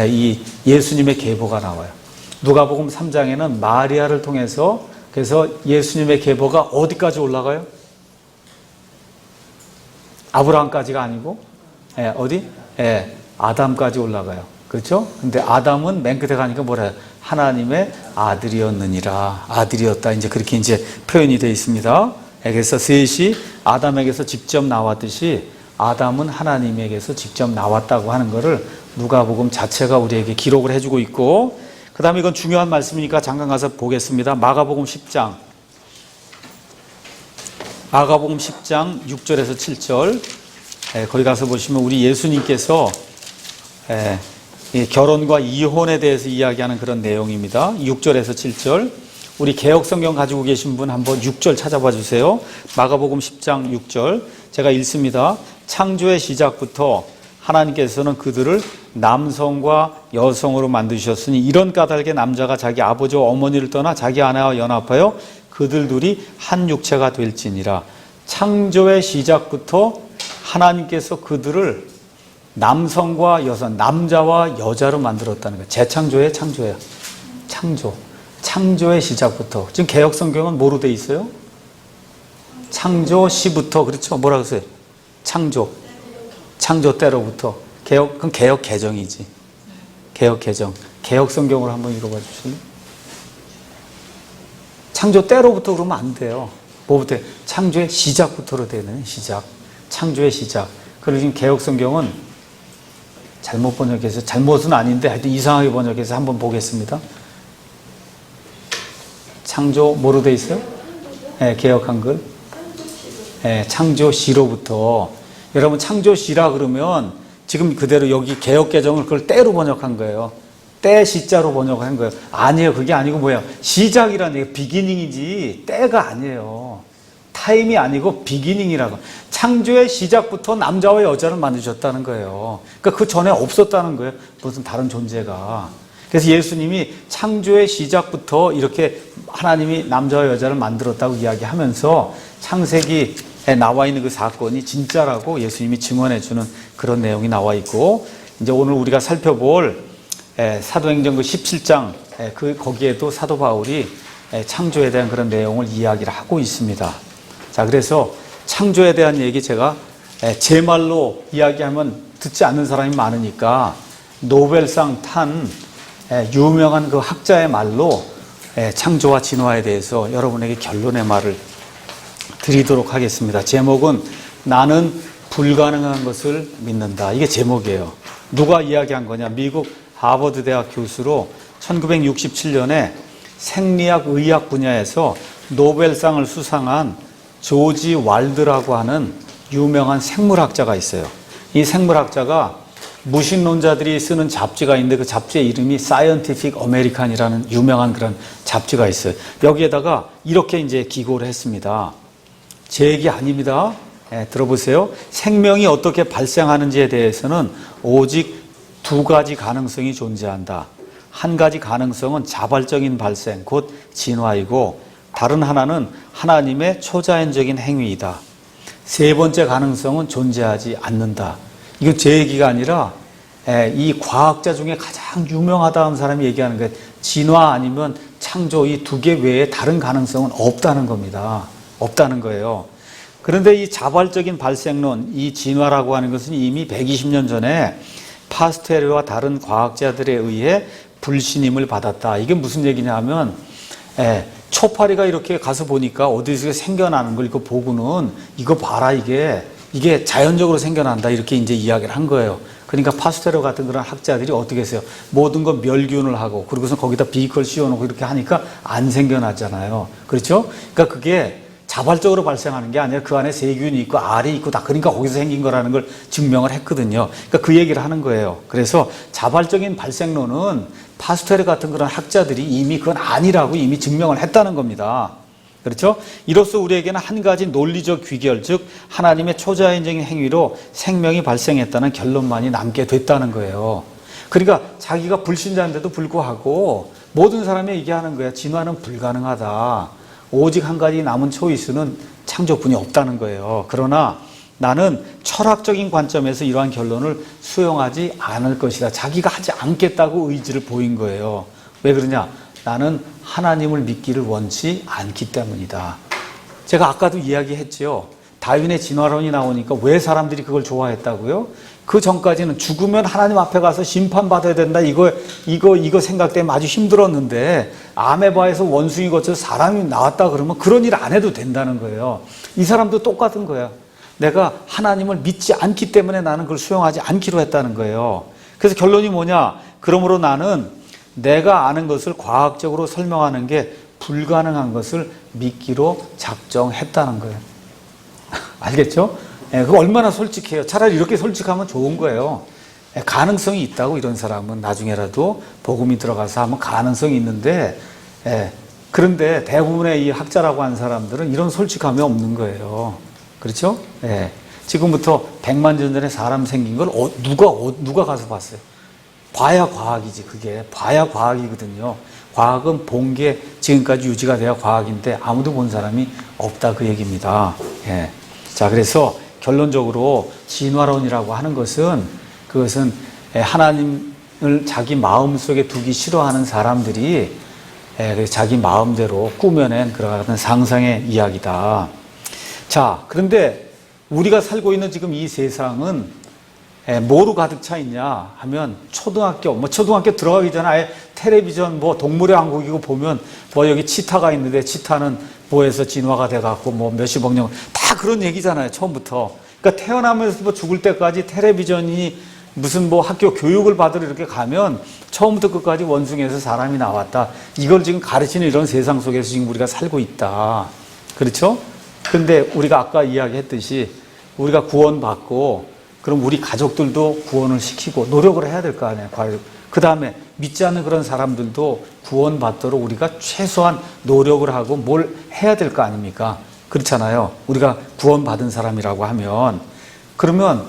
이 예수님의 계보가 나와요. 누가복음 3장에는 마리아를 통해서, 그래서 예수님의 계보가 어디까지 올라가요? 아브라함까지가 아니고 어디? 아담까지 올라가요. 그렇죠? 근데 아담은 맨 끝에 가니까 뭐라 해요? 하나님의 아들이었느니라. 아들이었다. 이제 그렇게 이제 표현이 되어 있습니다. 그래서 셋이 아담에게서 직접 나왔듯이 아담은 하나님에게서 직접 나왔다고 하는 것을 누가복음 자체가 우리에게 기록을 해주고 있고, 그 다음에 이건 중요한 말씀이니까 잠깐 가서 보겠습니다. 마가복음 10장 6절에서 7절 거기 가서 보시면 우리 예수님께서 결혼과 이혼에 대해서 이야기하는 그런 내용입니다. 6절에서 7절. 우리 개역성경 가지고 계신 분 한번 6절 찾아봐 주세요. 마가복음 10장 6절 제가 읽습니다. 창조의 시작부터 하나님께서는 그들을 남성과 여성으로 만드셨으니 이런 까닭에 남자가 자기 아버지와 어머니를 떠나 자기 아내와 연합하여 그들 둘이 한 육체가 될지니라. 창조의 시작부터 하나님께서 그들을 남성과 여성, 남자와 여자로 만들었다는 거예요. 재창조의 창조예요. 창조의 시작부터. 지금 개역성경은 뭐로 돼 있어요? 창조 시부터. 그렇죠? 뭐라고 써요? 창조 때로부터. 그건 개역 개정이지. 개역 개정. 개역 성경으로 한번 읽어봐 주실래요? 창조 때로부터 그러면 안 돼요. 뭐부터? 창조의 시작부터로 되는 시작. 창조의 시작. 그리고 지금 개역 성경은 잘못 번역해서, 잘못은 아닌데 하여튼 이상하게 번역해서 한번 보겠습니다. 창조 뭐로 돼 있어요? 네, 개역 한글. 네, 창조시로부터. 여러분 창조시라 그러면 지금 그대로 여기 개역 개정을 그걸 때로 번역한 거예요. 때 시자로 번역한 거예요. 아니에요. 그게 아니고 뭐예요? 시작이라는 얘기, 비기닝이지 때가 아니에요. 타임이 아니고 비기닝이라고. 창조의 시작부터 남자와 여자를 만드셨다는 거예요. 그러니까 그 전에 없었다는 거예요. 무슨 다른 존재가. 그래서 예수님이 창조의 시작부터 이렇게 하나님이 남자와 여자를 만들었다고 이야기하면서 창세기에 나와 있는 그 사건이 진짜라고 예수님이 증언해 주는 그런 내용이 나와 있고, 이제 오늘 우리가 살펴볼 사도행전 그 17장 거기에도 사도 바울이 창조에 대한 그런 내용을 이야기를 하고 있습니다. 자, 그래서 창조에 대한 얘기 제가 제 말로 이야기하면 듣지 않는 사람이 많으니까 노벨상 탄 유명한 그 학자의 말로 창조와 진화에 대해서 여러분에게 결론의 말을 드리도록 하겠습니다. 제목은 나는 불가능한 것을 믿는다. 이게 제목이에요. 누가 이야기한 거냐? 미국 하버드 대학 교수로 1967년에 생리학 의학 분야에서 노벨상을 수상한 조지 왈드라고 하는 유명한 생물학자가 있어요. 이 생물학자가 무신론자들이 쓰는 잡지가 있는데 그 잡지의 이름이 Scientific American이라는 유명한 그런 잡지가 있어요. 여기에다가 이렇게 이제 기고를 했습니다. 제 얘기 아닙니다. 들어보세요. 생명이 어떻게 발생하는지에 대해서는 오직 두 가지 가능성이 존재한다. 한 가지 가능성은 자발적인 발생, 곧 진화이고, 다른 하나는 하나님의 초자연적인 행위이다. 세 번째 가능성은 존재하지 않는다. 이거 제 얘기가 아니라 이 과학자 중에 가장 유명하다는 사람이 얘기하는 거예요. 진화 아니면 창조, 이 두 개 외에 다른 가능성은 없다는 겁니다. 없다는 거예요. 그런데 이 자발적인 발생론, 이 진화라고 하는 것은 이미 120년 전에 파스테르와 다른 과학자들에 의해 불신임을 받았다. 이게 무슨 얘기냐 하면 초파리가 이렇게 가서 보니까 어디서 생겨나는 걸 이거 보고는 이거 봐라, 이게 자연적으로 생겨난다, 이렇게 이제 이야기를 한 거예요. 그러니까 파스테르 같은 그런 학자들이 어떻게 했어요? 모든 거 멸균을 하고 그리고서 거기다 비कर 씌워놓고 이렇게 하니까 안 생겨나잖아요. 그렇죠? 그러니까 그게 자발적으로 발생하는 게 아니라 그 안에 세균이 있고 알이 있고 다 그러니까 거기서 생긴 거라는 걸 증명을 했거든요. 그러니까 그 얘기를 하는 거예요. 그래서 자발적인 발생론은 파스테르 같은 그런 학자들이 이미 그건 아니라고 이미 증명을 했다는 겁니다. 그렇죠? 이로써 우리에게는 한 가지 논리적 귀결, 즉 하나님의 초자연적인 행위로 생명이 발생했다는 결론만이 남게 됐다는 거예요. 그러니까 자기가 불신자인데도 불구하고 모든 사람이 얘기하는 거야. 진화는 불가능하다. 오직 한 가지 남은 초이스는 창조뿐이 없다는 거예요. 그러나 나는 철학적인 관점에서 이러한 결론을 수용하지 않을 것이다. 자기가 하지 않겠다고 의지를 보인 거예요. 왜 그러냐? 나는 하나님을 믿기를 원치 않기 때문이다. 제가 아까도 이야기했죠. 다윈의 진화론이 나오니까 왜 사람들이 그걸 좋아했다고요? 그 전까지는 죽으면 하나님 앞에 가서 심판받아야 된다, 이거 생각 때문에 아주 힘들었는데, 아메바에서 원숭이 거쳐서 사람이 나왔다 그러면 그런 일 안 해도 된다는 거예요. 이 사람도 똑같은 거예요. 내가 하나님을 믿지 않기 때문에 나는 그걸 수용하지 않기로 했다는 거예요. 그래서 결론이 뭐냐? 그러므로 나는 내가 아는 것을 과학적으로 설명하는 게 불가능한 것을 믿기로 작정했다는 거예요. 알겠죠? 그거 얼마나 솔직해요. 차라리 이렇게 솔직하면 좋은 거예요. 가능성이 있다고, 이런 사람은 나중에라도 복음이 들어가서 하면 가능성이 있는데, 그런데 대부분의 이 학자라고 하는 사람들은 이런 솔직함이 없는 거예요. 그렇죠? 지금부터 100만 년 전에 사람 생긴 걸 누가 가서 봤어요? 봐야 과학이지, 그게. 봐야 과학이거든요. 과학은 본 게 지금까지 유지가 돼야 과학인데 아무도 본 사람이 없다, 그 얘기입니다. 자, 그래서 결론적으로 진화론이라고 하는 것은, 그것은 하나님을 자기 마음속에 두기 싫어하는 사람들이 자기 마음대로 꾸며낸 그런 상상의 이야기다. 자, 그런데 우리가 살고 있는 지금 이 세상은 뭐로 가득 차 있냐 하면, 초등학교 들어가기 전에 아예 텔레비전 동물의 왕국이고 보면 여기 치타가 있는데 치타는 뭐에서 진화가 돼갖고 몇십억 년, 다 그런 얘기잖아요, 처음부터. 그러니까 태어나면서 죽을 때까지 텔레비전이 무슨 뭐 학교 교육을 받으러 이렇게 가면 처음부터 끝까지 원숭이에서 사람이 나왔다. 이걸 지금 가르치는 이런 세상 속에서 지금 우리가 살고 있다. 그렇죠? 근데 우리가 아까 이야기했듯이 우리가 구원받고 그럼 우리 가족들도 구원을 시키고 노력을 해야 될 거 아니에요. 그 다음에 믿지 않는 그런 사람들도 구원받도록 우리가 최소한 노력을 하고 뭘 해야 될 거 아닙니까? 그렇잖아요. 우리가 구원받은 사람이라고 하면 그러면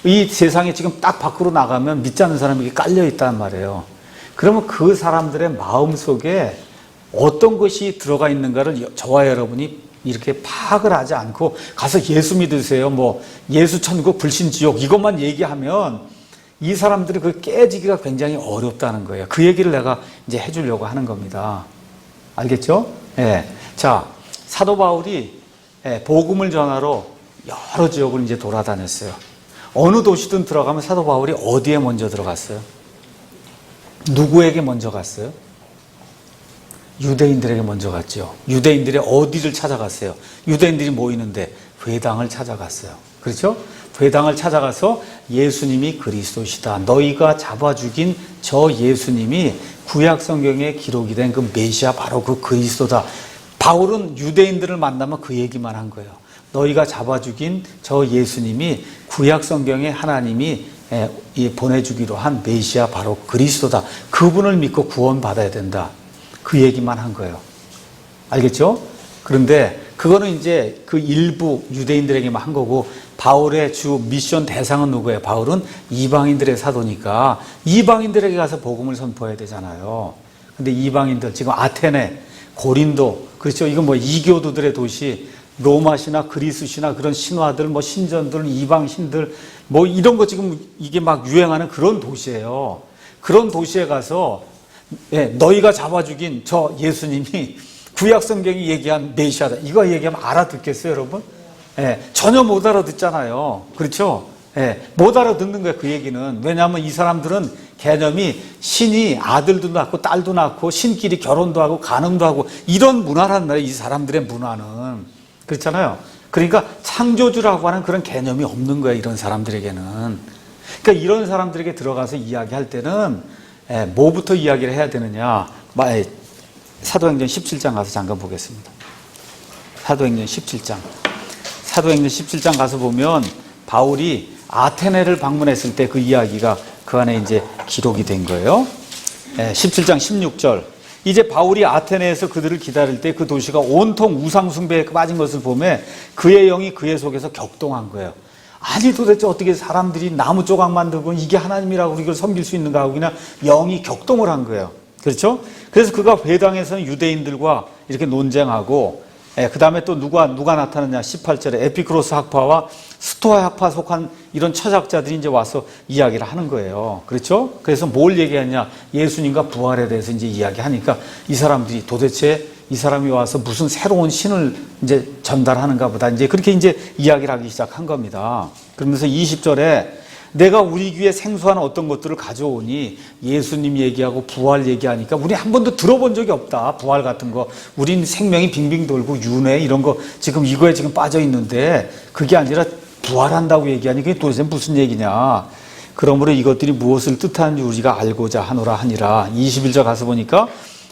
이 세상에 지금 딱 밖으로 나가면 믿지 않는 사람이 깔려 있단 말이에요. 그러면 그 사람들의 마음 속에 어떤 것이 들어가 있는가를 저와 여러분이 이렇게 파악을 하지 않고 가서 예수 믿으세요. 뭐 예수 천국 불신 지옥 이것만 얘기하면 이 사람들이 그 깨지기가 굉장히 어렵다는 거예요. 그 얘기를 내가 이제 해주려고 하는 겁니다. 알겠죠? 예. 자, 사도 바울이 복음을 전하러 여러 지역을 이제 돌아다녔어요. 어느 도시든 들어가면 사도 바울이 어디에 먼저 들어갔어요? 누구에게 먼저 갔어요? 유대인들에게 먼저 갔죠. 유대인들이 어디를 찾아갔어요? 유대인들이 모이는데 회당을 찾아갔어요. 그렇죠? 회당을 찾아가서 예수님이 그리스도시다. 너희가 잡아 죽인 저 예수님이 구약 성경에 기록이 된 그 메시아 바로 그 그리스도다. 바울은 유대인들을 만나면 그 얘기만 한 거예요. 너희가 잡아 죽인 저 예수님이 구약 성경에 하나님이 보내주기로 한 메시아 바로 그리스도다. 그분을 믿고 구원받아야 된다. 그 얘기만 한 거예요. 알겠죠? 그런데 그거는 이제 그 일부 유대인들에게만 한 거고 바울의 주 미션 대상은 누구예요? 바울은 이방인들의 사도니까 이방인들에게 가서 복음을 선포해야 되잖아요. 근데 이방인들 지금 아테네, 고린도 그렇죠? 이건 뭐 이교도들의 도시, 로마시나 그리스시나 그런 신화들, 뭐 신전들, 이방신들 뭐 이런 거 지금 이게 막 유행하는 그런 도시예요. 그런 도시에 가서 너희가 잡아 죽인 저 예수님이 구약 성경이 얘기한 메시아다. 이거 얘기하면 알아듣겠어요, 여러분? 전혀 못 알아듣잖아요. 그렇죠? 못 알아듣는 거예요, 그 얘기는. 왜냐하면 이 사람들은 개념이 신이 아들도 낳고 딸도 낳고 신끼리 결혼도 하고 간음도 하고 이런 문화란 말이에요, 이 사람들의 문화는. 그렇잖아요. 그러니까 창조주라고 하는 그런 개념이 없는 거예요, 이런 사람들에게는. 그러니까 이런 사람들에게 들어가서 이야기할 때는 뭐부터 이야기를 해야 되느냐. 사도행전 17장 가서 잠깐 보겠습니다. 사도행전 17장. 사도행전 17장 가서 보면 바울이 아테네를 방문했을 때 그 이야기가 그 안에 이제 기록이 된 거예요. 17장 16절. 이제 바울이 아테네에서 그들을 기다릴 때 그 도시가 온통 우상숭배에 빠진 것을 보며 그의 영이 그의 속에서 격동한 거예요. 아니 도대체 어떻게 사람들이 나무 조각 만들고 이게 하나님이라고 이걸 섬길 수 있는가 하고 그냥 영이 격동을 한 거예요. 그렇죠? 그래서 그가 회당에서는 유대인들과 이렇게 논쟁하고 그 다음에 또 누가 나타났냐 18절에 에피크로스 학파와 스토아 학파 속한 이런 철학자들이 이제 와서 이야기를 하는 거예요. 그렇죠? 그래서 뭘 얘기하냐 예수님과 부활에 대해서 이제 이야기하니까 이 사람들이 도대체 이 사람이 와서 무슨 새로운 신을 이제 전달하는가 보다 이제 그렇게 이제 이야기를 하기 시작한 겁니다. 그러면서 20절에 내가 우리 귀에 생소한 어떤 것들을 가져오니 예수님 얘기하고 부활 얘기하니까 우리 한 번도 들어본 적이 없다. 부활 같은 거. 우린 생명이 빙빙 돌고 윤회 이런 거 지금 이거에 지금 빠져 있는데 그게 아니라 부활한다고 얘기하니 그게 도대체 무슨 얘기냐. 그러므로 이것들이 무엇을 뜻하는지 우리가 알고자 하노라 하니라. 21절 가서 보니까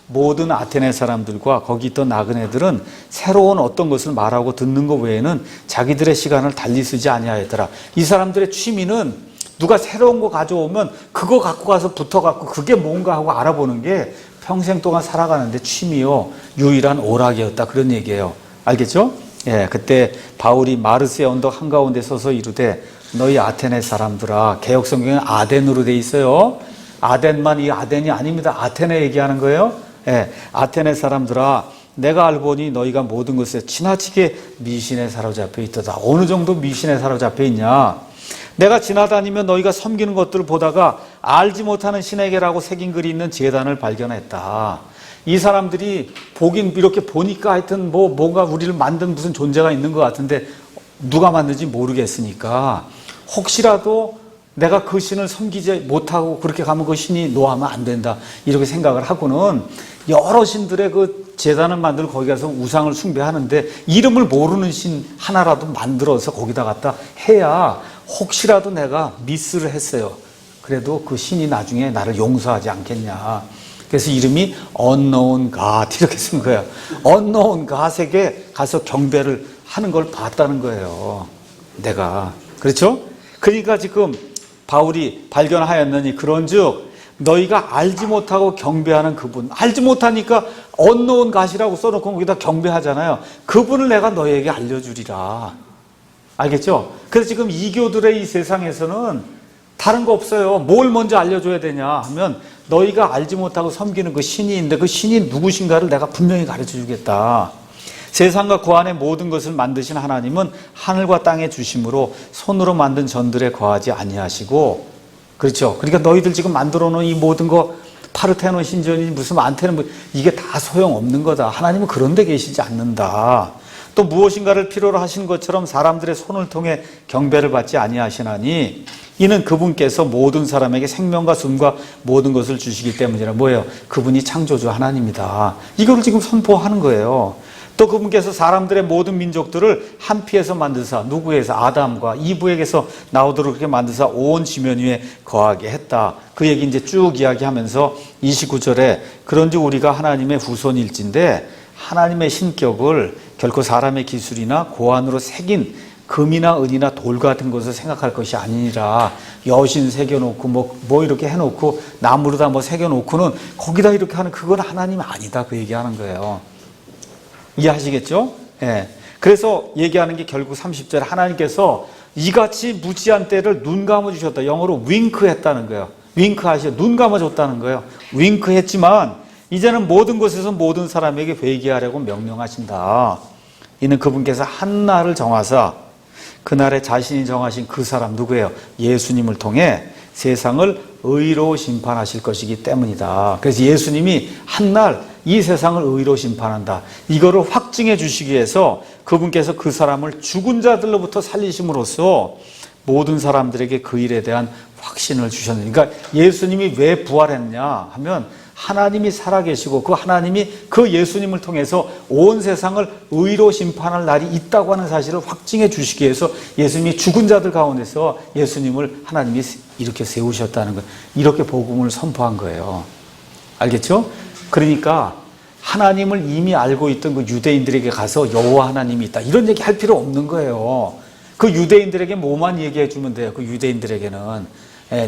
모든 아테네 사람들과 거기 있던 나그네들은 새로운 어떤 것을 말하고 듣는 것 외에는 자기들의 시간을 달리 쓰지 아니하였더라. 이 사람들의 취미는 누가 새로운 거 가져오면 그거 갖고 가서 붙어갖고 그게 뭔가 하고 알아보는 게 평생 동안 살아가는데 취미요 유일한 오락이었다 그런 얘기예요. 알겠죠? 그때 바울이 마르스의 언덕 한가운데 서서 이르되 너희 아테네 사람들아. 개역 성경은 아덴으로 돼 있어요. 아덴만 이 아덴이 아닙니다. 아테네 얘기하는 거예요. 아테네 사람들아 내가 알고 보니 너희가 모든 것에 지나치게 미신에 사로잡혀 있도다. 어느 정도 미신에 사로잡혀 있냐. 내가 지나다니며 너희가 섬기는 것들을 보다가 알지 못하는 신에게라고 새긴 글이 있는 제단을 발견했다. 이 사람들이 보긴 이렇게 보니까 하여튼 뭔가 우리를 만든 무슨 존재가 있는 것 같은데 누가 만든지 모르겠으니까 혹시라도 내가 그 신을 섬기지 못하고 그렇게 가면 그 신이 노하면 안 된다 이렇게 생각을 하고는 여러 신들의 그 제단을 만들고 거기 가서 우상을 숭배하는데 이름을 모르는 신 하나라도 만들어서 거기다 갖다 해야 혹시라도 내가 미스를 했어요. 그래도 그 신이 나중에 나를 용서하지 않겠냐. 그래서 이름이 unknown God 이렇게 쓴 거예요. unknown God에게 가서 경배를 하는 걸 봤다는 거예요. 내가. 그렇죠? 그러니까 지금 바울이 발견하였느니 그런즉 너희가 알지 못하고 경배하는 그분, 알지 못하니까 unknown God이라고 써놓고 거기다 경배하잖아요. 그분을 내가 너희에게 알려주리라. 알겠죠? 그래서 지금 이교들의 이 세상에서는 다른 거 없어요. 뭘 먼저 알려줘야 되냐 하면 너희가 알지 못하고 섬기는 그 신이 있는데 그 신이 누구신가를 내가 분명히 가르쳐 주겠다. 세상과 그 안에 모든 것을 만드신 하나님은 하늘과 땅의 주심으로 손으로 만든 전들에 거하지 아니하시고, 그렇죠? 그러니까 너희들 지금 만들어 놓은 이 모든 거 파르테논 신전이 무슨 안테는 이게 다 소용없는 거다. 하나님은 그런 데 계시지 않는다. 또 무엇인가를 필요로 하신 것처럼 사람들의 손을 통해 경배를 받지 아니하시나니 이는 그분께서 모든 사람에게 생명과 숨과 모든 것을 주시기 때문이라. 뭐예요? 그분이 창조주 하나님이다. 이거를 지금 선포하는 거예요. 또 그분께서 사람들의 모든 민족들을 한 피에서 만드사, 누구에서? 아담과 이브에게서 나오도록 그렇게 만드사 온 지면 위에 거하게 했다. 그 얘기 이제 쭉 이야기하면서 29절에 그런즉 우리가 하나님의 후손일진데 하나님의 신격을 결코 사람의 기술이나 고안으로 새긴 금이나 은이나 돌 같은 것을 생각할 것이 아니니라. 여신 새겨놓고 뭐 이렇게 해놓고 나무로다 뭐 새겨놓고는 거기다 이렇게 하는 그건 하나님 아니다. 그 얘기하는 거예요. 이해하시겠죠? 예. 그래서 얘기하는 게 결국 30절에 하나님께서 이같이 무지한 때를 눈 감아주셨다. 영어로 윙크했다는 거예요. 윙크하셔. 눈 감아줬다는 거예요. 윙크했지만 이제는 모든 곳에서 모든 사람에게 회개하려고 명령하신다. 이는 그분께서 한 날을 정하사 그날에 자신이 정하신 그 사람 누구예요? 예수님을 통해 세상을 의로 심판하실 것이기 때문이다. 그래서 예수님이 한 날 이 세상을 의로 심판한다. 이거를 확증해 주시기 위해서 그분께서 그 사람을 죽은 자들로부터 살리심으로써 모든 사람들에게 그 일에 대한 확신을 주셨는데, 그러니까 예수님이 왜 부활했냐 하면 하나님이 살아계시고 그 하나님이 그 예수님을 통해서 온 세상을 의로 심판할 날이 있다고 하는 사실을 확증해 주시기 위해서 예수님이 죽은 자들 가운데서 예수님을 하나님이 이렇게 세우셨다는 것, 이렇게 복음을 선포한 거예요. 알겠죠? 그러니까 하나님을 이미 알고 있던 그 유대인들에게 가서 여호와 하나님이 있다 이런 얘기 할 필요 없는 거예요. 그 유대인들에게 뭐만 얘기해 주면 돼요. 그 유대인들에게는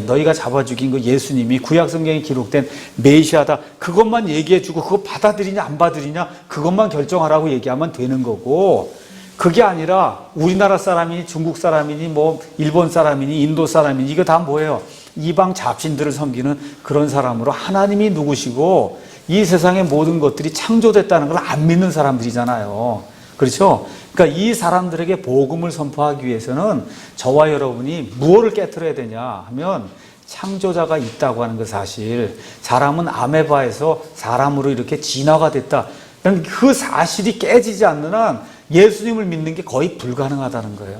너희가 잡아 죽인 그 예수님이 구약 성경에 기록된 메시아다. 그것만 얘기해 주고 그거 받아들이냐 안 받아들이냐 그것만 결정하라고 얘기하면 되는 거고, 그게 아니라 우리나라 사람이니 중국 사람이니 뭐 일본 사람이니 인도 사람이니 이거 다 뭐예요? 이방 잡신들을 섬기는 그런 사람으로 하나님이 누구시고 이 세상의 모든 것들이 창조됐다는 걸 안 믿는 사람들이잖아요. 그렇죠? 그러니까 이 사람들에게 복음을 선포하기 위해서는 저와 여러분이 무엇을 깨트려야 되냐 하면 창조자가 있다고 하는 그 사실, 사람은 아메바에서 사람으로 이렇게 진화가 됐다, 그 사실이 깨지지 않는 한 예수님을 믿는 게 거의 불가능하다는 거예요.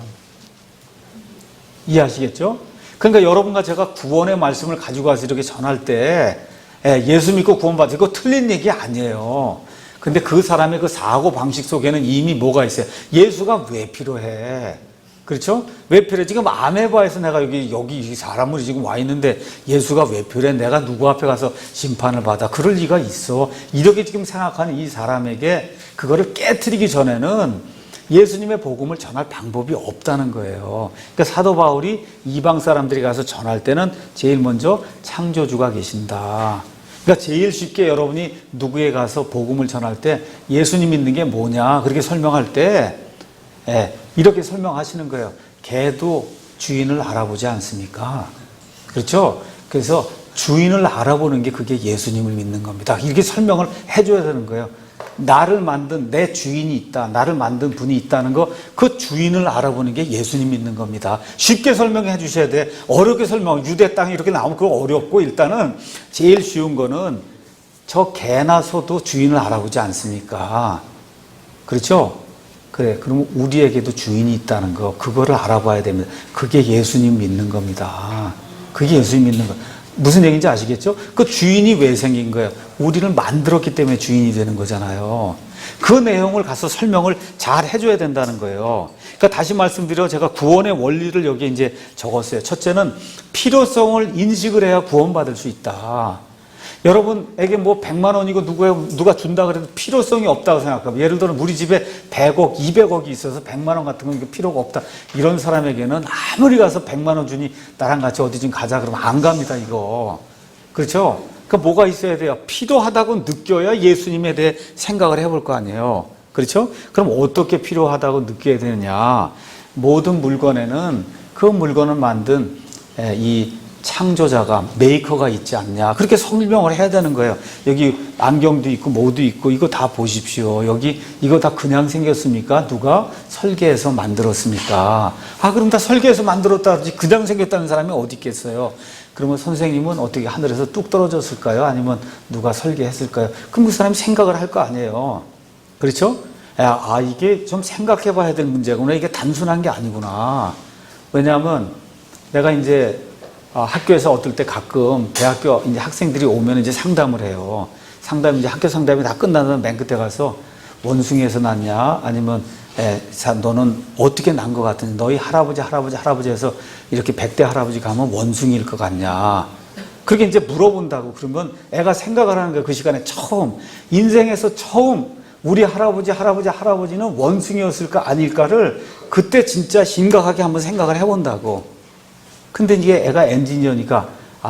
이해하시겠죠? 그러니까 여러분과 제가 구원의 말씀을 가지고 와서 이렇게 전할 때 예수 믿고 구원받으세요. 그거 틀린 얘기 아니에요. 근데 그 사람의 그 사고 방식 속에는 이미 뭐가 있어요? 예수가 왜 필요해? 그렇죠? 왜 필요해? 지금 아메바에서 내가 여기 사람으로 지금 와 있는데 예수가 왜 필요해? 내가 누구 앞에 가서 심판을 받아? 그럴 리가 있어. 이렇게 지금 생각하는 이 사람에게 그거를 깨트리기 전에는 예수님의 복음을 전할 방법이 없다는 거예요. 그러니까 사도 바울이 이방 사람들이 가서 전할 때는 제일 먼저 창조주가 계신다. 그러니까 제일 쉽게 여러분이 누구에 가서 복음을 전할 때 예수님 믿는 게 뭐냐 그렇게 설명할 때 이렇게 설명하시는 거예요. 개도 주인을 알아보지 않습니까? 그렇죠? 그래서 주인을 알아보는 게 그게 예수님을 믿는 겁니다. 이렇게 설명을 해줘야 되는 거예요. 나를 만든 내 주인이 있다, 나를 만든 분이 있다는 거, 그 주인을 알아보는 게 예수님 믿는 겁니다. 쉽게 설명해 주셔야 돼. 어렵게 설명, 유대 땅에 이렇게 나오면 그거 어렵고, 일단은 제일 쉬운 거는 저 개나 소도 주인을 알아보지 않습니까? 그렇죠? 그래, 그러면 우리에게도 주인이 있다는 거, 그거를 알아봐야 됩니다. 그게 예수님 믿는 겁니다. 그게 예수님 믿는 거. 무슨 얘기인지 아시겠죠? 그 주인이 왜 생긴 거예요? 우리를 만들었기 때문에 주인이 되는 거잖아요. 그 내용을 가서 설명을 잘 해줘야 된다는 거예요. 그러니까 다시 말씀드려 제가 구원의 원리를 여기에 이제 적었어요. 첫째는 필요성을 인식을 해야 구원받을 수 있다. 여러분에게 뭐 100만 원이고 누가 준다 그래도 필요성이 없다고 생각하면, 예를 들어 우리 집에 100억, 200억이 있어서 100만 원 같은 건 필요가 없다. 이런 사람에게는 아무리 가서 100만 원 주니 나랑 같이 어디 좀 가자 그러면 안 갑니다, 이거. 그렇죠? 그러니까 뭐가 있어야 돼요? 필요하다고 느껴야 예수님에 대해 생각을 해볼 거 아니에요. 그렇죠? 그럼 어떻게 필요하다고 느껴야 되느냐? 모든 물건에는 그 물건을 만든 이 창조자가, 메이커가 있지 않냐, 그렇게 설명을 해야 되는 거예요. 여기 안경도 있고 뭐도 있고 이거 다 보십시오. 여기 이거 다 그냥 생겼습니까? 누가 설계해서 만들었습니까? 아, 그럼 다 설계해서 만들었다 그러지 그냥 생겼다는 사람이 어디 있겠어요? 그러면 선생님은 어떻게 하늘에서 뚝 떨어졌을까요? 아니면 누가 설계했을까요? 그럼 그 사람이 생각을 할 거 아니에요. 그렇죠? 이게 좀 생각해 봐야 될 문제구나. 이게 단순한 게 아니구나. 왜냐하면 내가 이제 학교에서 어떨 때 가끔 대학교 이제 학생들이 오면 이제 상담을 해요. 이제 학교 상담이 다 끝나면 맨 끝에 가서 원숭이에서 났냐? 아니면 너는 어떻게 난 것 같은지, 너희 할아버지에서 이렇게 100대 할아버지 가면 원숭이일 것 같냐? 그렇게 이제 물어본다고. 그러면 애가 생각을 하는 거예요. 그 시간에 인생에서 처음 우리 할아버지는 원숭이였을까 아닐까를 그때 진짜 심각하게 한번 생각을 해본다고. 근데 이게 애가 엔지니어니까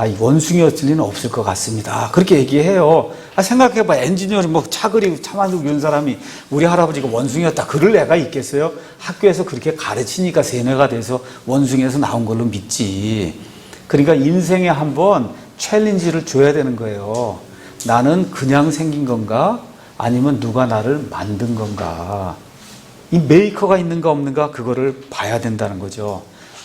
이 원숭이였을 리는 없을 것 같습니다. 그렇게 얘기해요. 생각해봐. 엔지니어는 뭐 차 그리고 차 만들고 이런 사람이 우리 할아버지가 원숭이였다 그럴 애가 있겠어요? 학교에서 그렇게 가르치니까 세뇌가 돼서 원숭이에서 나온 걸로 믿지. 그러니까 인생에 한번 챌린지를 줘야 되는 거예요. 나는 그냥 생긴 건가? 아니면 누가 나를 만든 건가? 이 메이커가 있는가 없는가 그거를 봐야 된다는 거죠.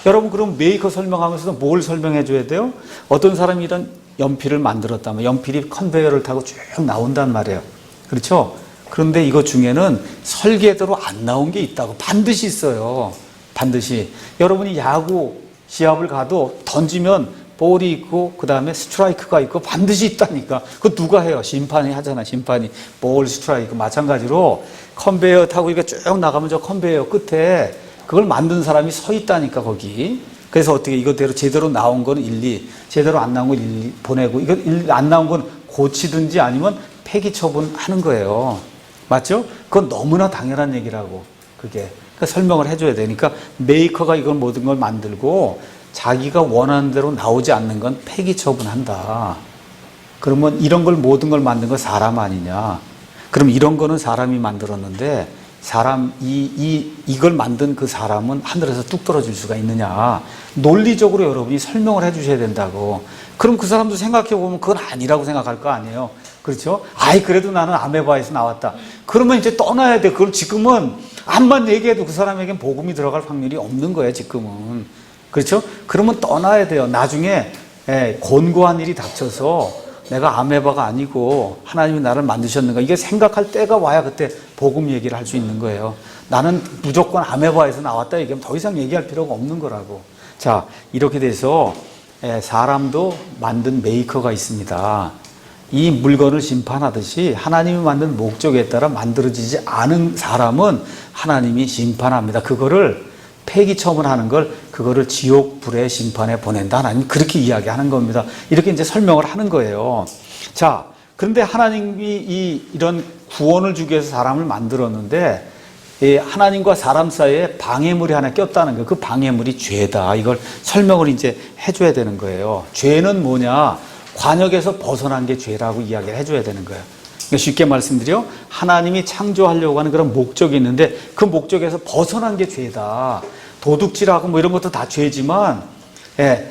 여러분, 그럼 메이커 설명하면서도 뭘 설명해 줘야 돼요? 어떤 사람이 이런 연필을 만들었다면 연필이 컨베이어를 타고 쭉 나온단 말이에요. 그렇죠? 그런데 이거 중에는 설계대로 안 나온 게 있다고. 반드시 있어요. 반드시. 여러분이 야구 시합을 가도 던지면 볼이 있고 그 다음에 스트라이크가 있고 반드시 있다니까. 그거 누가 해요? 심판이 하잖아. 심판이. 볼, 스트라이크. 마찬가지로 컨베이어 타고 이렇게 쭉 나가면 저 컨베이어 끝에 그걸 만든 사람이 서 있다니까, 거기. 그래서 어떻게 이거대로 제대로 나온 건 1, 2, 제대로 안 나온 건 1, 2 보내고, 이거 안 나온 건 고치든지 아니면 폐기 처분하는 거예요. 맞죠? 그건 너무나 당연한 얘기라고, 그게. 그러니까 설명을 해줘야 되니까 메이커가 이걸 모든 걸 만들고 자기가 원하는 대로 나오지 않는 건 폐기 처분한다. 그러면 이런 걸 모든 걸 만든 건 사람 아니냐? 그럼 이런 거는 사람이 만들었는데 이걸 만든 그 사람은 하늘에서 뚝 떨어질 수가 있느냐. 논리적으로 여러분이 설명을 해 주셔야 된다고. 그럼 그 사람도 생각해 보면 그건 아니라고 생각할 거 아니에요. 그렇죠? 그래도 나는 아메바에서 나왔다. 그러면 이제 떠나야 돼. 그걸 지금은 암만 얘기해도 그 사람에겐 복음이 들어갈 확률이 없는 거예요, 지금은. 그렇죠? 그러면 떠나야 돼요. 나중에 곤고한 일이 닥쳐서 내가 아메바가 아니고 하나님이 나를 만드셨는가, 이게 생각할 때가 와야 그때 복음 얘기를 할 수 있는 거예요. 나는 무조건 아메바에서 나왔다 얘기하면 더 이상 얘기할 필요가 없는 거라고. 자, 이렇게 돼서 사람도 만든 메이커가 있습니다. 이 물건을 심판하듯이 하나님이 만든 목적에 따라 만들어지지 않은 사람은 하나님이 심판합니다. 그거를 폐기 처분하는 걸, 그거를 지옥 불의 심판에 보낸다. 하나님 그렇게 이야기하는 겁니다. 이렇게 이제 설명을 하는 거예요. 자, 그런데 하나님이 이런 구원을 주기 위해서 사람을 만들었는데 하나님과 사람 사이에 방해물이 하나 꼈다는 거예요. 그 방해물이 죄다. 이걸 설명을 이제 해줘야 되는 거예요. 죄는 뭐냐? 관역에서 벗어난 게 죄라고 이야기를 해줘야 되는 거예요. 그러니까 쉽게 말씀드려, 하나님이 창조하려고 하는 그런 목적이 있는데 그 목적에서 벗어난 게 죄다. 도둑질하고 뭐 이런 것도 다 죄지만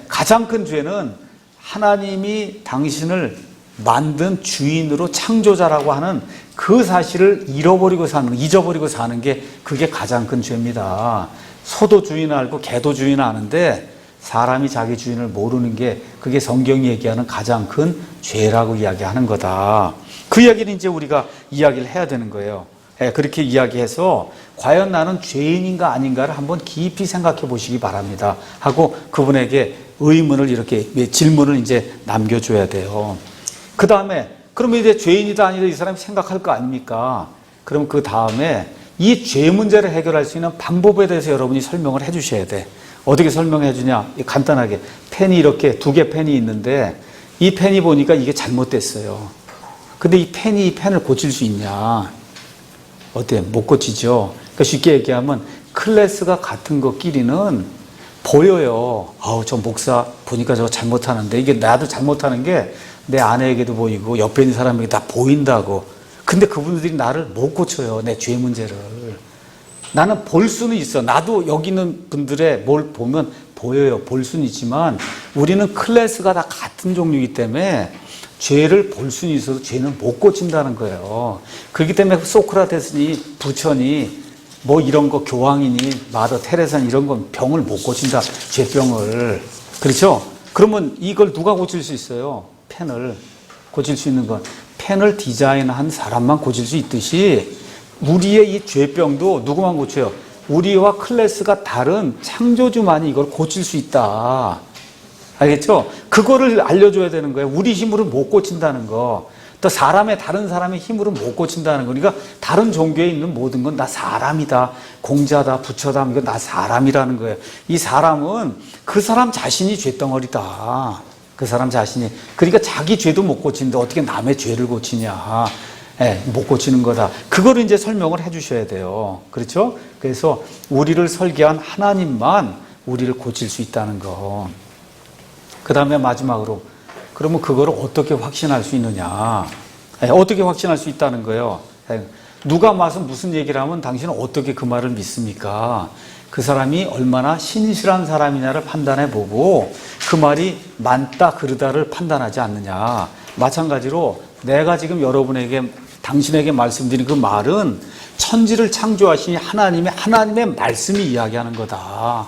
가장 큰 죄는 하나님이 당신을 만든 주인으로 창조자라고 하는 그 사실을 잊어버리고 사는 게 그게 가장 큰 죄입니다. 소도 주인 알고 개도 주인 아는데 사람이 자기 주인을 모르는 게 그게 성경이 얘기하는 가장 큰 죄라고 이야기하는 거다. 그 이야기는 이제 우리가 이야기를 해야 되는 거예요. 그렇게 이야기해서 과연 나는 죄인인가 아닌가를 한번 깊이 생각해 보시기 바랍니다. 하고 그분에게 의문을 이렇게 질문을 이제 남겨줘야 돼요. 그 다음에 그러면 이제 죄인이다 아니다 이 사람이 생각할 거 아닙니까? 그럼 그 다음에 이 죄 문제를 해결할 수 있는 방법에 대해서 여러분이 설명을 해 주셔야 돼. 어떻게 설명해 주냐? 간단하게. 펜이 이렇게 두 개 펜이 있는데 이 펜이 보니까 이게 잘못됐어요. 근데 이 펜이 이 펜을 고칠 수 있냐? 어때? 못 고치죠. 그러니까 쉽게 얘기하면 클래스가 같은 것끼리는 보여요. 아우, 저 목사 보니까 저거 잘못하는데, 이게 나도 잘못하는 게 내 아내에게도 보이고 옆에 있는 사람에게 다 보인다고. 근데 그분들이 나를 못 고쳐요. 내 죄 문제를. 나는 볼 수는 있어. 나도 여기 있는 분들의 뭘 보면 보여요. 볼 수는 있지만 우리는 클래스가 다 같은 종류이기 때문에 죄를 볼 수는 있어도 죄는 못 고친다는 거예요. 그렇기 때문에 소크라테스니 부처니 뭐 이런 거 교황이니 마더 테레사니 이런 건 병을 못 고친다. 죄병을. 그렇죠? 그러면 이걸 누가 고칠 수 있어요? 펜을 고칠 수 있는 건 펜을 디자인한 사람만 고칠 수 있듯이 우리의 이 죄병도 누구만 고쳐요? 우리와 클래스가 다른 창조주만이 이걸 고칠 수 있다. 알겠죠? 그거를 알려줘야 되는 거예요. 우리 힘으로 못 고친다는 거. 또 다른 사람의 힘으로 못 고친다는 거. 그러니까 다른 종교에 있는 모든 건 나 사람이다. 공자다, 부처다. 이건 나 사람이라는 거예요. 이 사람은 그 사람 자신이 죄덩어리다. 그 사람 자신이. 그러니까 자기 죄도 못 고치는데 어떻게 남의 죄를 고치냐. 못 고치는 거다. 그거를 이제 설명을 해 주셔야 돼요. 그렇죠? 그래서 우리를 설계한 하나님만 우리를 고칠 수 있다는 거. 그 다음에 마지막으로, 그러면 그거를 어떻게 확신할 수 있느냐. 어떻게 확신할 수 있다는 거예요. 누가 와서 무슨 얘기를 하면 당신은 어떻게 그 말을 믿습니까? 그 사람이 얼마나 신실한 사람이냐를 판단해 보고 그 말이 맞다 그르다를 판단하지 않느냐. 마찬가지로 내가 지금 당신에게 말씀드린 그 말은 천지를 창조하신 하나님의 말씀이 이야기하는 거다.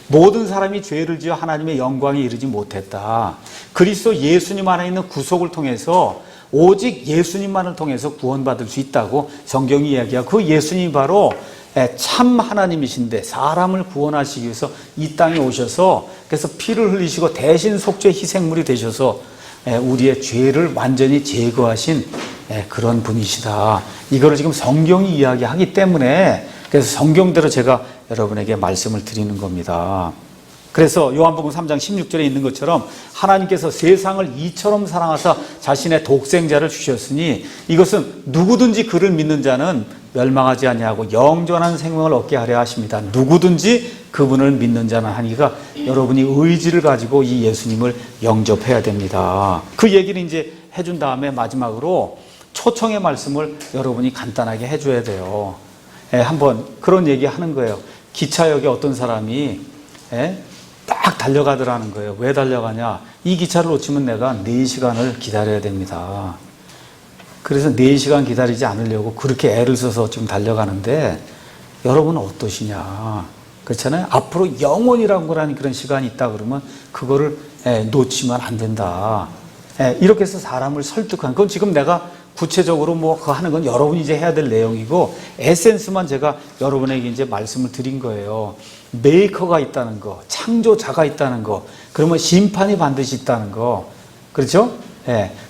모든 사람이 죄를 지어 하나님의 영광에 이르지 못했다. 그리스도 예수님 안에 있는 구속을 통해서 오직 예수님만을 통해서 구원받을 수 있다고 성경이 이야기하고 그 예수님이 바로 참 하나님이신데 사람을 구원하시기 위해서 이 땅에 오셔서 그래서 피를 흘리시고 대신 속죄 희생물이 되셔서 우리의 죄를 완전히 제거하신 그런 분이시다. 이거를 지금 성경이 이야기하기 때문에 그래서 성경대로 제가 여러분에게 말씀을 드리는 겁니다. 그래서 요한복음 3장 16절에 있는 것처럼 하나님께서 세상을 이처럼 사랑하사 자신의 독생자를 주셨으니 이것은 누구든지 그를 믿는 자는 멸망하지 아니하고 영원한 생명을 얻게 하려 하십니다. 누구든지 그분을 믿는 자는 하니까 여러분이 의지를 가지고 이 예수님을 영접해야 됩니다. 그 얘기를 이제 해준 다음에 마지막으로 초청의 말씀을 여러분이 간단하게 해줘야 돼요. 한번 그런 얘기 하는 거예요. 기차역에 어떤 사람이 딱 달려가더라는 거예요. 왜 달려가냐? 이 기차를 놓치면 내가 4시간을 기다려야 됩니다. 그래서 4시간 기다리지 않으려고 그렇게 애를 써서 지금 달려가는데 여러분은 어떠시냐? 그렇잖아요. 앞으로 영원이라고 하는 그런 시간이 있다 그러면 그거를 놓치면 안 된다. 이렇게 해서 사람을 설득한 건 지금 내가 구체적으로 뭐 그거 하는 건 여러분이 이제 해야 될 내용이고 에센스만 제가 여러분에게 이제 말씀을 드린 거예요. 메이커가 있다는 거, 창조자가 있다는 거, 그러면 심판이 반드시 있다는 거. 그렇죠?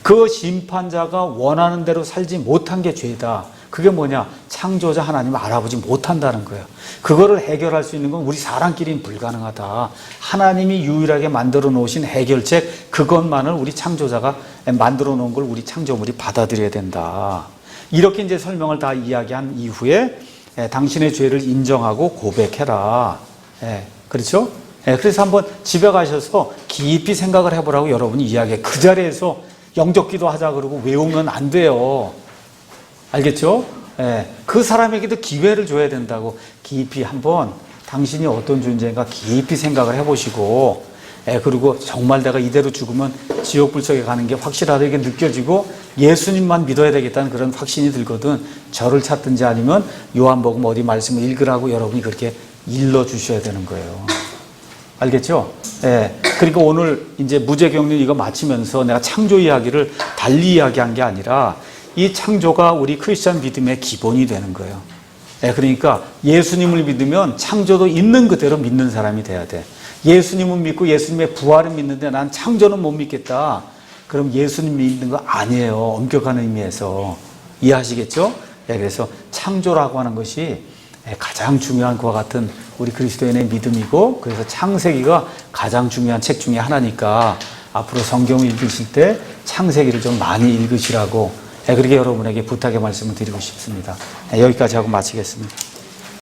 그 심판자가 원하는 대로 살지 못한 게 죄다. 그게 뭐냐? 창조자 하나님을 알아보지 못한다는 거예요. 그거를 해결할 수 있는 건 우리 사람끼리는 불가능하다. 하나님이 유일하게 만들어 놓으신 해결책, 그것만을 우리 창조자가 만들어 놓은 걸 우리 창조물이 받아들여야 된다. 이렇게 이제 설명을 다 이야기한 이후에 당신의 죄를 인정하고 고백해라. 그렇죠? 그래서 한번 집에 가셔서 깊이 생각을 해보라고 여러분이 이야기해. 그 자리에서 영접기도 하자 그러고 외우면 안 돼요. 알겠죠? 그 사람에게도 기회를 줘야 된다고. 깊이 한번 당신이 어떤 존재인가 깊이 생각을 해보시고, 그리고 정말 내가 이대로 죽으면 지옥 불속에 가는 게 확실하게 느껴지고 예수님만 믿어야 되겠다는 그런 확신이 들거든. 저를 찾든지 아니면 요한복음 어디 말씀을 읽으라고 여러분이 그렇게 일러주셔야 되는 거예요. 알겠죠? 그러니까 오늘 이제 무죄경륜 이거 마치면서 내가 창조 이야기를 달리 이야기한 게 아니라 이 창조가 우리 크리스찬 믿음의 기본이 되는 거예요. 그러니까 예수님을 믿으면 창조도 있는 그대로 믿는 사람이 돼야 돼. 예수님은 믿고 예수님의 부활은 믿는데 난 창조는 못 믿겠다. 그럼 예수님 믿는 거 아니에요. 엄격한 의미에서. 이해하시겠죠? 그래서 창조라고 하는 것이 가장 중요한 것과 같은 우리 그리스도인의 믿음이고, 그래서 창세기가 가장 중요한 책 중에 하나니까 앞으로 성경을 읽으실 때 창세기를 좀 많이 읽으시라고 그렇게 여러분에게 부탁의 말씀을 드리고 싶습니다. 여기까지 하고 마치겠습니다.